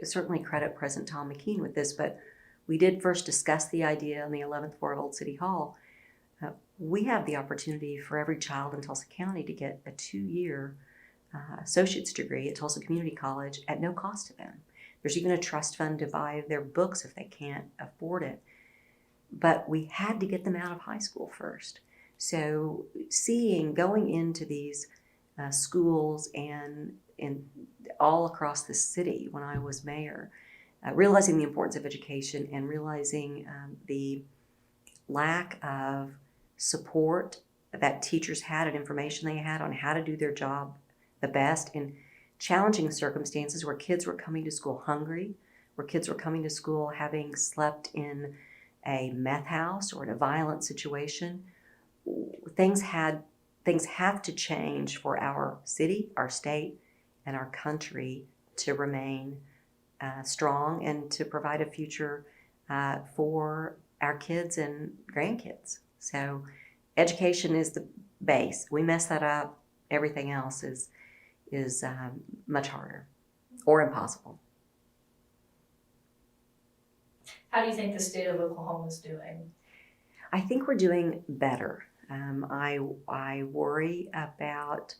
certainly credit President Tom McKean with this, but we did first discuss the idea on the 11th floor of Old City Hall. We have the opportunity for every child in Tulsa County to get a 2-year associate's degree at Tulsa Community College at no cost to them. There's even a trust fund to buy their books if they can't afford it. But we had to get them out of high school first. So going into these schools and all across the city when I was mayor, realizing the importance of education and realizing the lack of support that teachers had and information they had on how to do their job the best in challenging circumstances where kids were coming to school hungry, where kids were coming to school having slept in a meth house or in a violent situation. Things have to change for our city, our state, and our country to remain strong and to provide a future for our kids and grandkids. So education is the base. We mess that up, everything else is much harder or impossible. How do you think the state of Oklahoma is doing? I think we're doing better. I worry about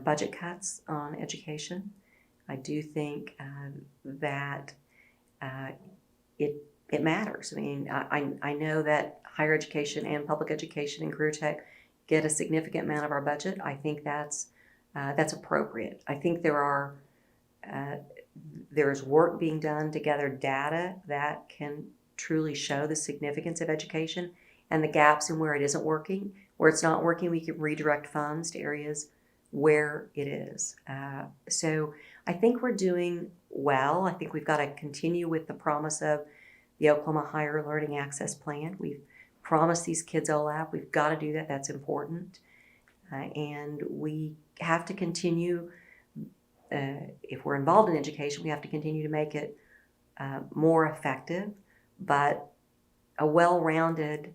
budget cuts on education. I do think that it matters. I mean, I know that higher education and public education and career tech get a significant amount of our budget. I think that's appropriate. I think there's work being done to gather data that can truly show the significance of education and the gaps in where it isn't working. Where it's not working, we can redirect funds to areas where it is. So I think we're doing well. I think we've got to continue with the promise of the Oklahoma Higher Learning Access Plan. We've promised these kids OLAP. We've got to do that. That's important. And we have to continue, if we're involved in education, we have to continue to make it more effective. But a well-rounded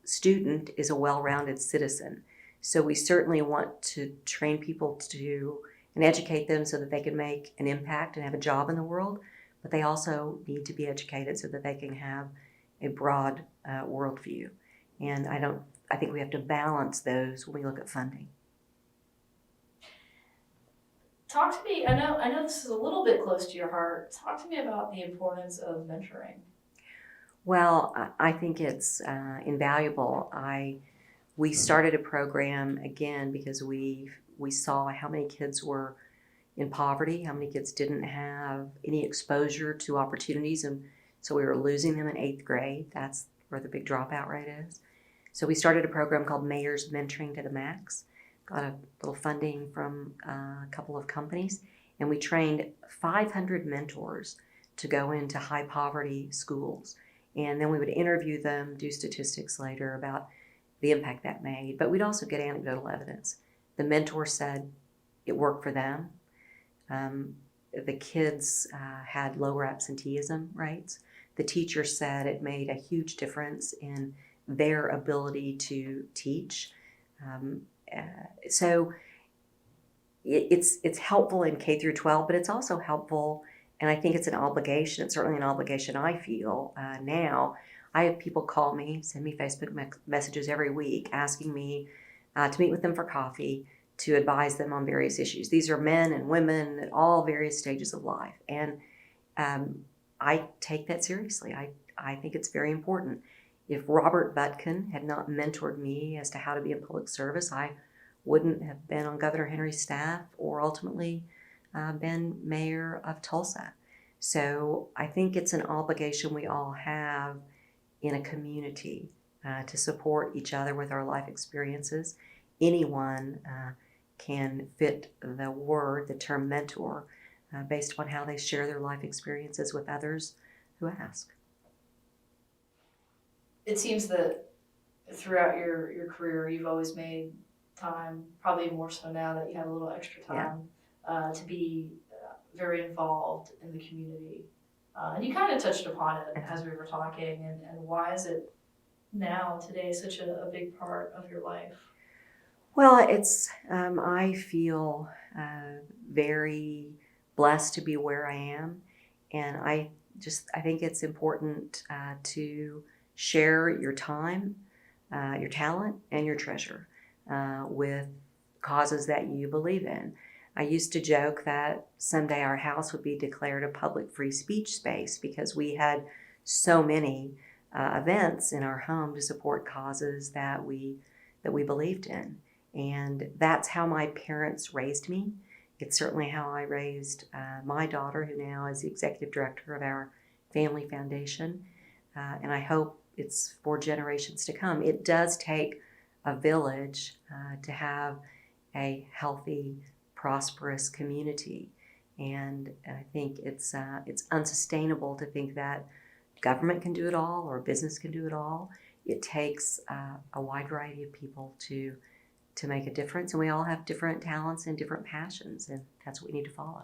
student is a well-rounded citizen. So we certainly want to train people and educate them so that they can make an impact and have a job in the world, but they also need to be educated so that they can have a broad worldview. And I think we have to balance those when we look at funding. Talk to me, I know this is a little bit close to your heart. Talk to me about the importance of mentoring. Well, I think it's invaluable. We started a program again because we saw how many kids were in poverty, how many kids didn't have any exposure to opportunities, and so we were losing them in 8th grade. That's where the big dropout rate is. So we started a program called Mayor's Mentoring to the Max. Got a little funding from a couple of companies, and we trained 500 mentors to go into high poverty schools. And then we would interview them, do statistics later about the impact that made. But we'd also get anecdotal evidence. The mentor said it worked for them. The kids had lower absenteeism rates. The teacher said it made a huge difference in their ability to teach. So it's helpful in K through 12, but it's also helpful, and I think it's an obligation. It's certainly an obligation I feel now. I have people call me, send me Facebook messages every week asking me to meet with them for coffee, to advise them on various issues. These are men and women at all various stages of life, and I take that seriously. I think it's very important. If Robert Butkin had not mentored me as to how to be in public service, I wouldn't have been on Governor Henry's staff or ultimately been mayor of Tulsa. So I think it's an obligation we all have in a community to support each other with our life experiences. Anyone can fit the term mentor, based upon how they share their life experiences with others who ask. It seems that throughout your career, you've always made time, probably more so now that you have a little extra time, to be very involved in the community. And you kind of touched upon it as we were talking, and why is it now, today, such a big part of your life? Well, it's, I feel very blessed to be where I am, and I think it's important to share your time, your talent, and your treasure with causes that you believe in. I used to joke that someday our house would be declared a public free speech space because we had so many events in our home to support causes that we believed in. And that's how my parents raised me. It's certainly how I raised my daughter, who now is the executive director of our family foundation. And I hope it's for generations to come. It does take a village to have a healthy, prosperous community. And I think it's unsustainable to think that government can do it all or business can do it all. It takes a wide variety of people to make a difference, and we all have different talents and different passions, and that's what we need to follow.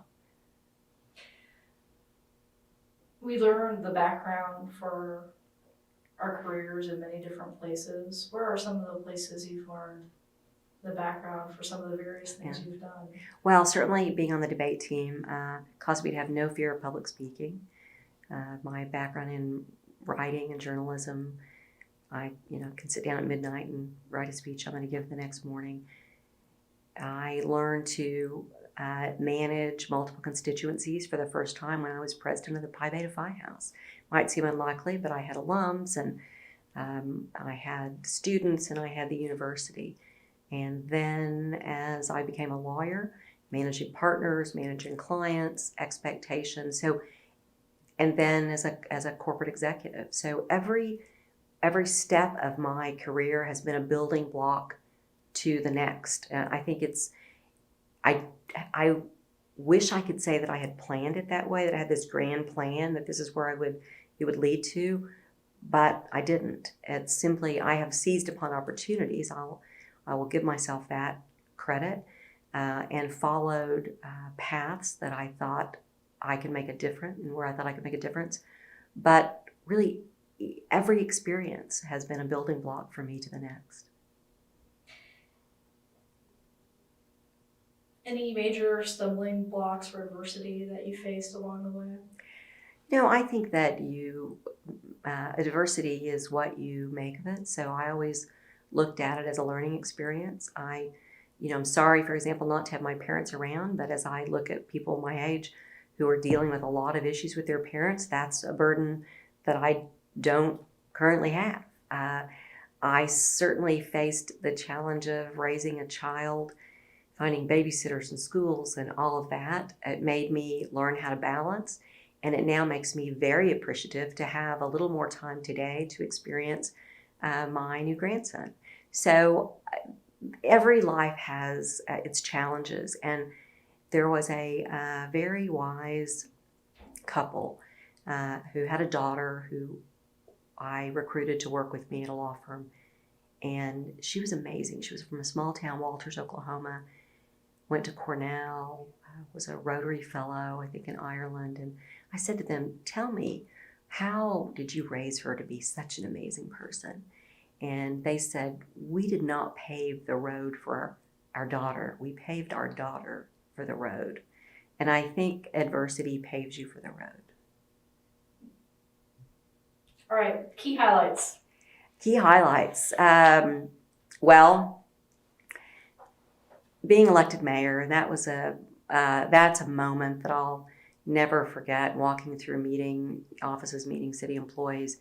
We learn the background for our careers in many different places. Where are some of the places you've learned the background for some of the various things you've done? Well, certainly being on the debate team caused me to have no fear of public speaking. My background in writing and journalism, I can sit down at midnight and write a speech I'm going to give the next morning. I learned to manage multiple constituencies for the first time when I was president of the Pi Beta Phi House. Might seem unlikely, but I had alums and I had students and I had the university. And then as I became a lawyer, managing partners, managing clients, expectations. And then as a corporate executive. So every step of my career has been a building block to the next. I think I wish I could say that I had planned it that way, that I had this grand plan, that this is where it would lead to, but I didn't. It's simply, I have seized upon opportunities. I will give myself that credit, and followed paths that I thought I could make a difference, and where I thought I could make a difference. But really, every experience has been a building block for me to the next. Any major stumbling blocks or adversity that you faced along the way? No, I think that adversity is what you make of it. So I always looked at it as a learning experience. I'm sorry, for example, not to have my parents around, but as I look at people my age who are dealing with a lot of issues with their parents, that's a burden that I don't currently have. I certainly faced the challenge of raising a child, finding babysitters in schools and all of that. It made me learn how to balance, and it now makes me very appreciative to have a little more time today to experience my new grandson. So every life has its challenges, and there was a very wise couple who had a daughter who I recruited to work with me at a law firm, and she was amazing. She was from a small town, Walters, Oklahoma, went to Cornell, was a Rotary Fellow, I think, in Ireland. And I said to them, tell me, how did you raise her to be such an amazing person? And they said, we did not pave the road for our daughter. We paved our daughter for the road. And I think adversity paves you for the road. All right, key highlights. Key highlights. Well, being elected mayor, that's a moment that I'll never forget, walking through meeting offices, meeting city employees,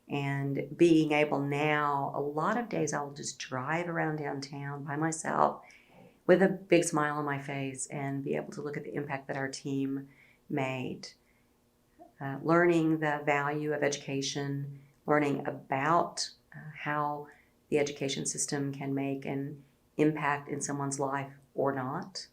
and being able now, a lot of days I'll just drive around downtown by myself with a big smile on my face and be able to look at the impact that our team made. Learning the value of education, learning about how the education system can make an impact in someone's life or not,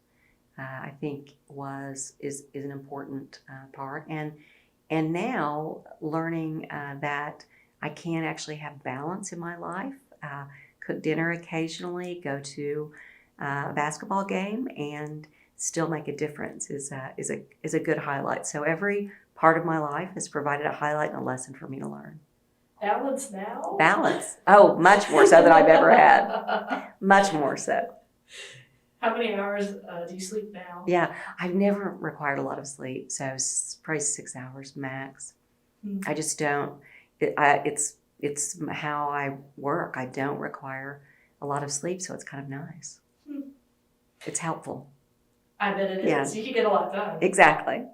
I think is an important part. And now learning that I can actually have balance in my life, cook dinner occasionally, go to a basketball game, and still make a difference is a good highlight. So every part of my life has provided a highlight and a lesson for me to learn. Balance now? Balance. Oh, much more so than I've ever had. Much more so. How many hours do you sleep now? Yeah, I've never required a lot of sleep, so probably 6 hours max. I just don't. It's how I work. I don't require a lot of sleep, so it's kind of nice. It's helpful. I bet it is. You can get a lot done. Exactly.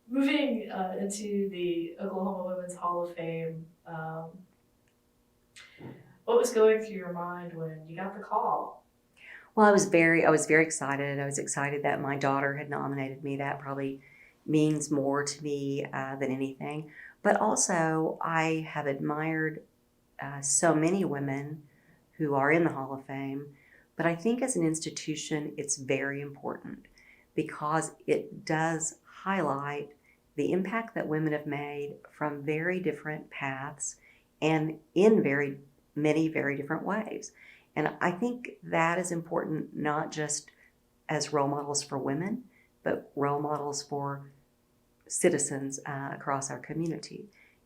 Moving into the Oklahoma Women's Hall of Fame, what was going through your mind when you got the call? Well, I was very excited. I was excited that my daughter had nominated me. That probably means more to me than anything. But also, I have admired so many women who are in the Hall of Fame. But I think as an institution, it's very important because it does highlight the impact that women have made from very different paths and in very many very different ways. And I think that is important, not just as role models for women, but role models for citizens across our community.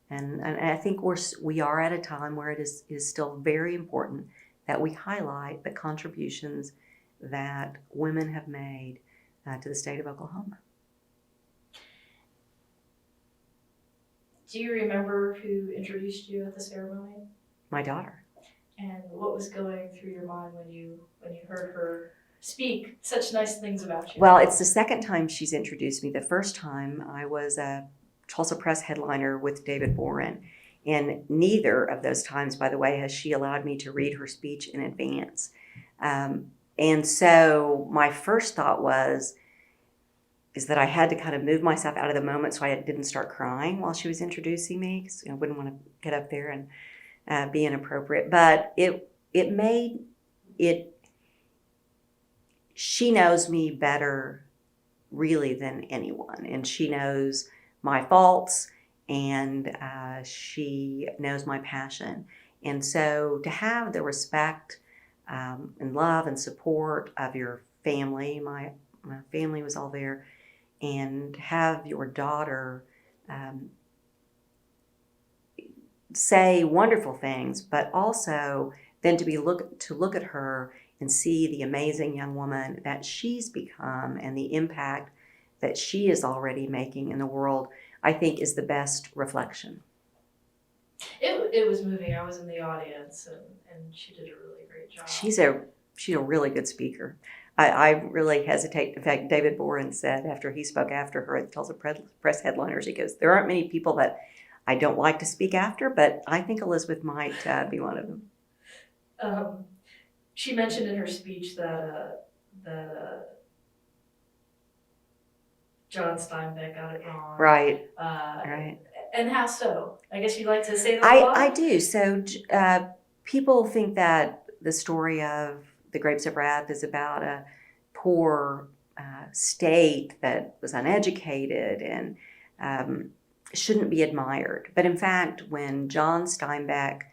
And I think we are at a time where it is still very important that we highlight the contributions that women have made to the state of Oklahoma. Do you remember who introduced you at the ceremony? My daughter. And what was going through your mind when you heard her speak such nice things about you? Well, it's the second time she's introduced me. The first time I was a Tulsa Press headliner with David Boren. And neither of those times, by the way, has she allowed me to read her speech in advance. And so my first thought is that I had to kind of move myself out of the moment so I didn't start crying while she was introducing me, because I wouldn't want to get up there and be inappropriate. But it made it. She knows me better, really, than anyone, and she knows my faults, and she knows my passion. And so to have the respect and love and support of your family, my family was all there, and have your daughter say wonderful things, but also then to look at her and see the amazing young woman that she's become and the impact that she is already making in the world, I think is the best reflection. It was moving. I was in the audience, and she did a really great job. She's a really good speaker. I really hesitate. In fact, David Boren said after he spoke after her at the Tulsa Press headliners, he goes, "There aren't many people that I don't like to speak after, but I think Elizabeth might be one of them." She mentioned in her speech that John Steinbeck got it wrong. Right. Right. And how so? I guess you'd like to say that a lot? I do. So people think that the story of the Grapes of Wrath is about a poor state that was uneducated and shouldn't be admired. But in fact, when John Steinbeck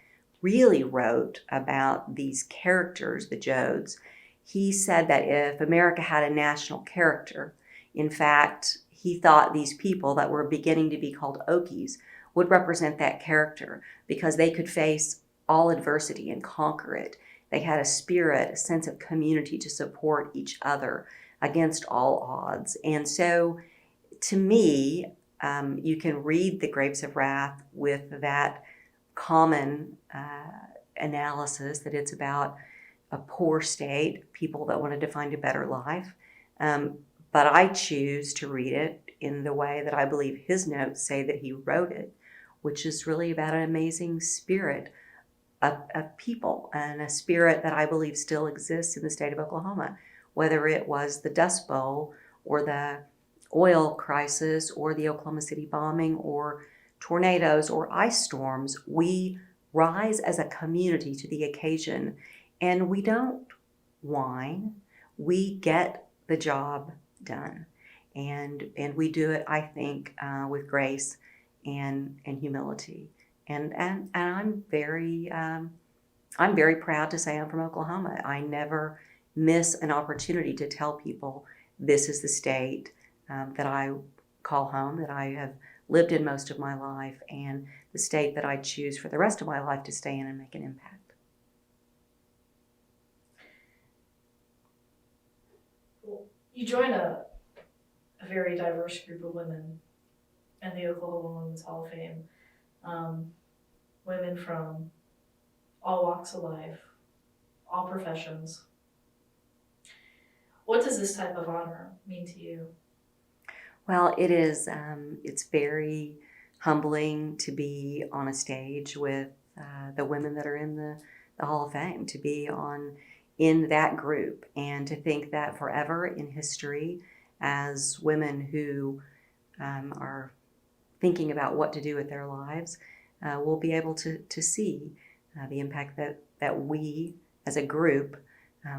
really wrote about these characters, the Joads, he said that if America had a national character, in fact, he thought these people that were beginning to be called Okies would represent that character because they could face all adversity and conquer it. They had a spirit, a sense of community to support each other against all odds. And so, to me, you can read The Grapes of Wrath with that common analysis that it's about a poor state, people that wanted to find a better life. But I choose to read it in the way that I believe his notes say that he wrote it, which is really about an amazing spirit of people and a spirit that I believe still exists in the state of Oklahoma, whether it was the Dust Bowl or the oil crisis or the Oklahoma City bombing or tornadoes or ice storms. We rise as a community to the occasion, and we don't whine. We get the job done, and we do it, I think, with grace and humility. And I'm very proud to say I'm from Oklahoma. I never miss an opportunity to tell people this is the state that I call home, that I have lived in most of my life, and the state that I choose for the rest of my life to stay in and make an impact. You join a very diverse group of women in the Oklahoma Women's Hall of Fame. Women from all walks of life, all professions. What does this type of honor mean to you? Well, it is. It's very humbling to be on a stage with the women that are in the Hall of Fame, to be in that group, and to think that forever in history, as women who are thinking about what to do with their lives, will be able to see the impact that we as a group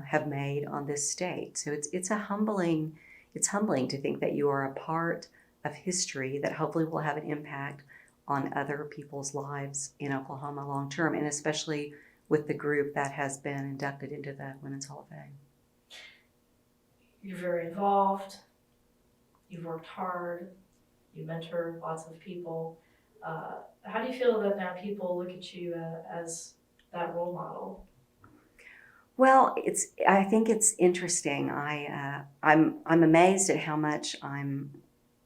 have made on this state. So it's humbling to think that you are a part of history that hopefully will have an impact on other people's lives in Oklahoma long term, and especially with the group that has been inducted into the Women's Hall of Fame. You're very involved. You've worked hard. you mentor lots of people. How do you feel that now people look at you as that role model? Well, I think it's interesting. I'm amazed at how much I'm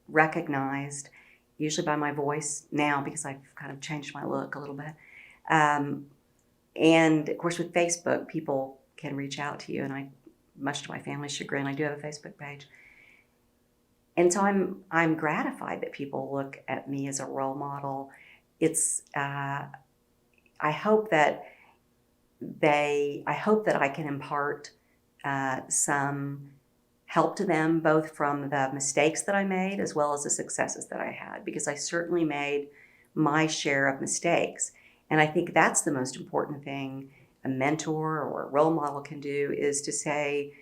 recognized, usually by my voice now because I've kind of changed my look a little bit. And of course, with Facebook, people can reach out to you, and much to my family's chagrin, I do have a Facebook page. And so I'm gratified that people look at me as a role model. I hope that I can impart some help to them, both from the mistakes that I made as well as the successes that I had, because I certainly made my share of mistakes. And I think that's the most important thing a mentor or a role model can do, is to say,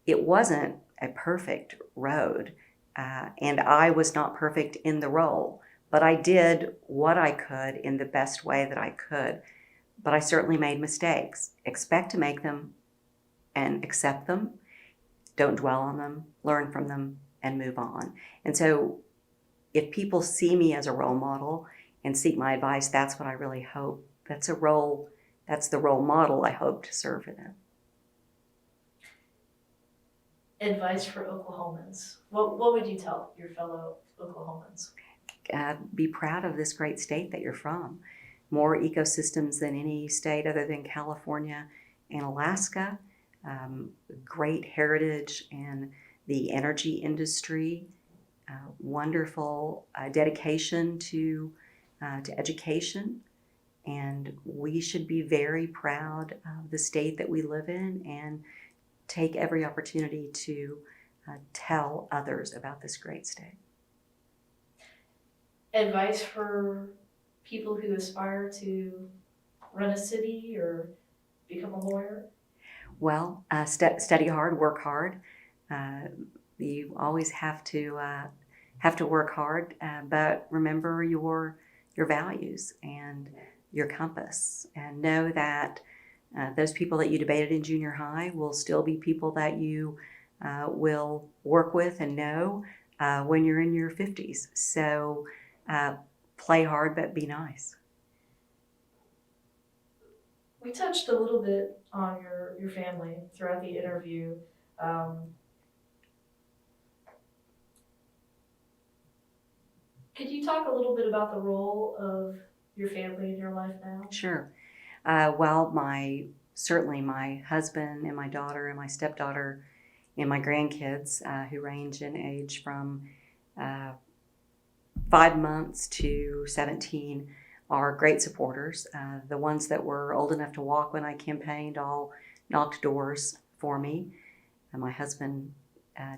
it wasn't a perfect road, and I was not perfect in the role, but I did what I could in the best way that I could. But I certainly made mistakes. Expect to make them and accept them. Don't dwell on them, learn from them, and move on. And so if people see me as a role model and seek my advice, that's what I really hope. That's the role model I hope to serve for them. Advice for Oklahomans. What would you tell your fellow Oklahomans? Be proud of this great state that you're from. More ecosystems than any state other than California and Alaska. Great heritage and the energy industry. Wonderful dedication to education. And we should be very proud of the state that we live in and take every opportunity to tell others about this great state. Advice for people who aspire to run a city or become a lawyer? Well, study hard, work hard. You always have to work hard, but remember your values and your compass, and know that those people that you debated in junior high will still be people that you will work with and know when you're in your 50s. So play hard, but be nice. We touched a little bit on your family throughout the interview. Could you talk a little bit about the role of your family in your life now? Sure. Well, certainly my husband and my daughter and my stepdaughter and my grandkids, who range in age from 5 months to 17, are great supporters. The ones that were old enough to walk when I campaigned all knocked doors for me. And my husband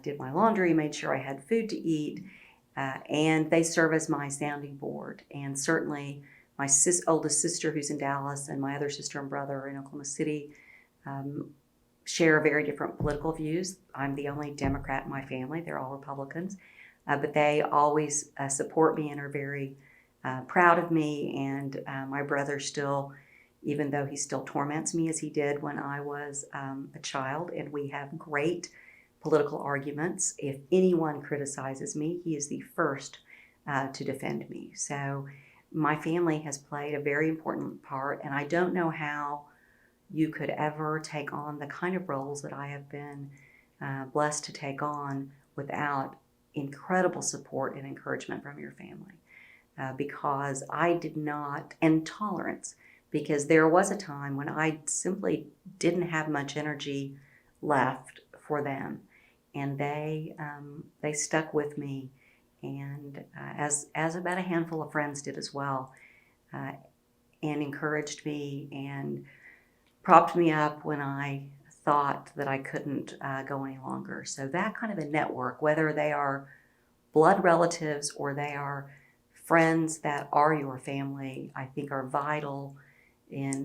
did my laundry, made sure I had food to eat, and they serve as my sounding board. And certainly my oldest sister, who's in Dallas, and my other sister and brother in Oklahoma City, share very different political views. I'm the only Democrat in my family. They're all Republicans. But they always support me and are very proud of me. And my brother still, even though he still torments me as he did when I was a child, and we have great political arguments. If anyone criticizes me, he is the first to defend me. So my family has played a very important part, and I don't know how you could ever take on the kind of roles that I have been blessed to take on without incredible support and encouragement from your family. Because I did not, and tolerance, because there was a time when I simply didn't have much energy left for them, and they stuck with me, and as about a handful of friends did as well, and encouraged me and propped me up when I thought that I couldn't go any longer. So that kind of a network, whether they are blood relatives or they are friends that are your family, I think are vital,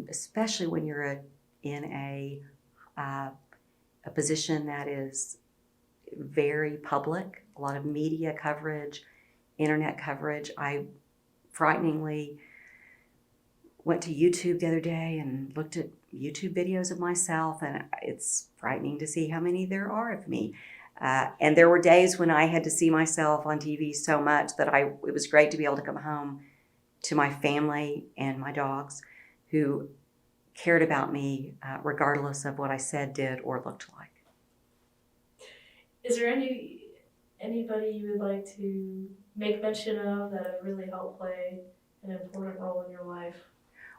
especially when you're in a position that is very public, a lot of media coverage, internet coverage. I frighteningly went to YouTube the other day and looked at YouTube videos of myself, and it's frightening to see how many there are of me. And there were days when I had to see myself on TV so much that it was great to be able to come home to my family and my dogs who cared about me regardless of what I said, did, or looked like. Is there anybody you would like to make mention of that have really helped play an important role in your life?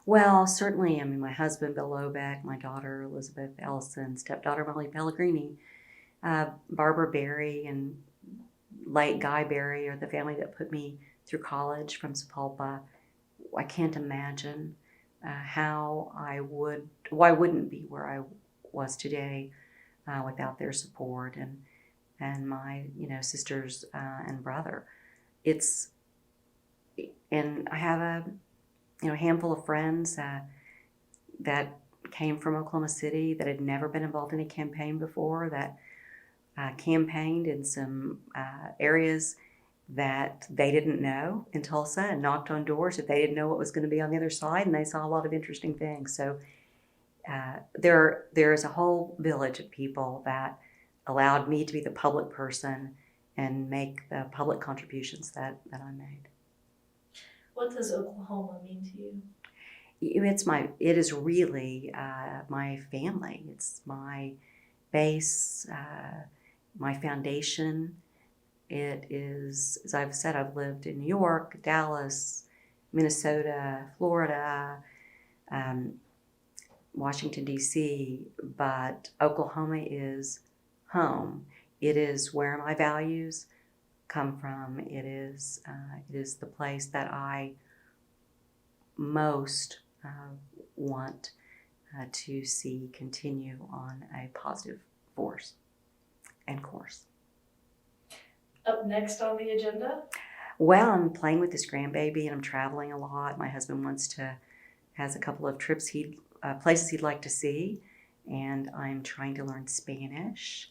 Well, certainly, I mean, my husband, Bill Lobeck, my daughter, Elizabeth Ellison, stepdaughter, Molly Pellegrini, Barbara Berry, and late Guy Berry are the family that put me through college from Sapulpa. I can't imagine how I wouldn't be where I was today without their support and my sisters and brother. And I have a handful of friends that came from Oklahoma City that had never been involved in a campaign before, that campaigned in some areas that they didn't know in Tulsa and knocked on doors that they didn't know what was going to be on the other side, and they saw a lot of interesting things. So there is a whole village of people that allowed me to be the public person and make the public contributions that I made. What does Oklahoma mean to you? It is really my family. It's my base, my foundation. It is, as I've said, I've lived in New York, Dallas, Minnesota, Florida, Washington, D.C., but Oklahoma is home. It is where my values come from. It is the place that I most want to see continue on a positive force and course. Up next on the agenda? Well, I'm playing with this grandbaby and I'm traveling a lot. My husband has a couple of trips places he'd like to see, and I'm trying to learn Spanish.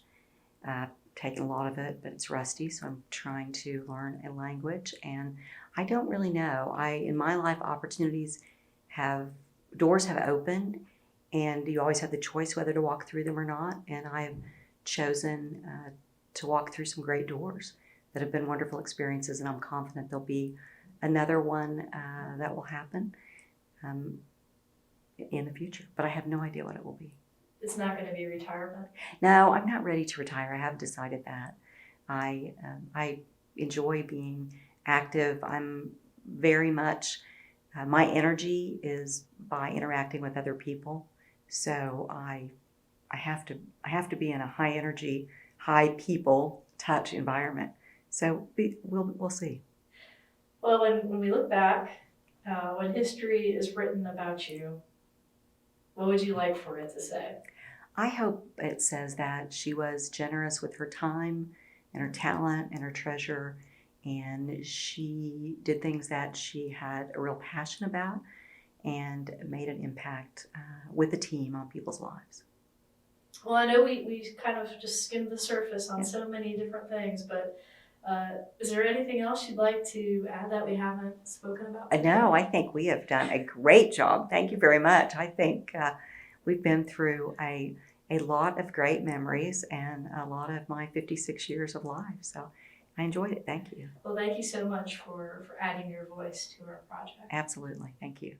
Taking a lot of it, but it's rusty, so I'm trying to learn a language. And I don't really know. In my life, doors have opened, and you always have the choice whether to walk through them or not. And I've chosen to walk through some great doors that have been wonderful experiences, and I'm confident there'll be another one that will happen in the future. But I have no idea what it will be. It's not going to be retirement? No, I'm not ready to retire. I have decided that. I enjoy being active. I'm very much, my energy is by interacting with other people. So I have to be in a high energy, high people touch environment. So we'll see. Well, when we look back, when history is written about you, what would you like for it to say? I hope it says that she was generous with her time and her talent and her treasure, and she did things that she had a real passion about and made an impact with the team on people's lives. Well, I know we kind of just skimmed the surface on so many different things, but is there anything else you'd like to add that we haven't spoken about? No, I think we have done a great job. Thank you very much. I think we've been through a lot of great memories and a lot of my 56 years of life. So I enjoyed it. Thank you. Well, thank you so much for adding your voice to our project. Absolutely. Thank you.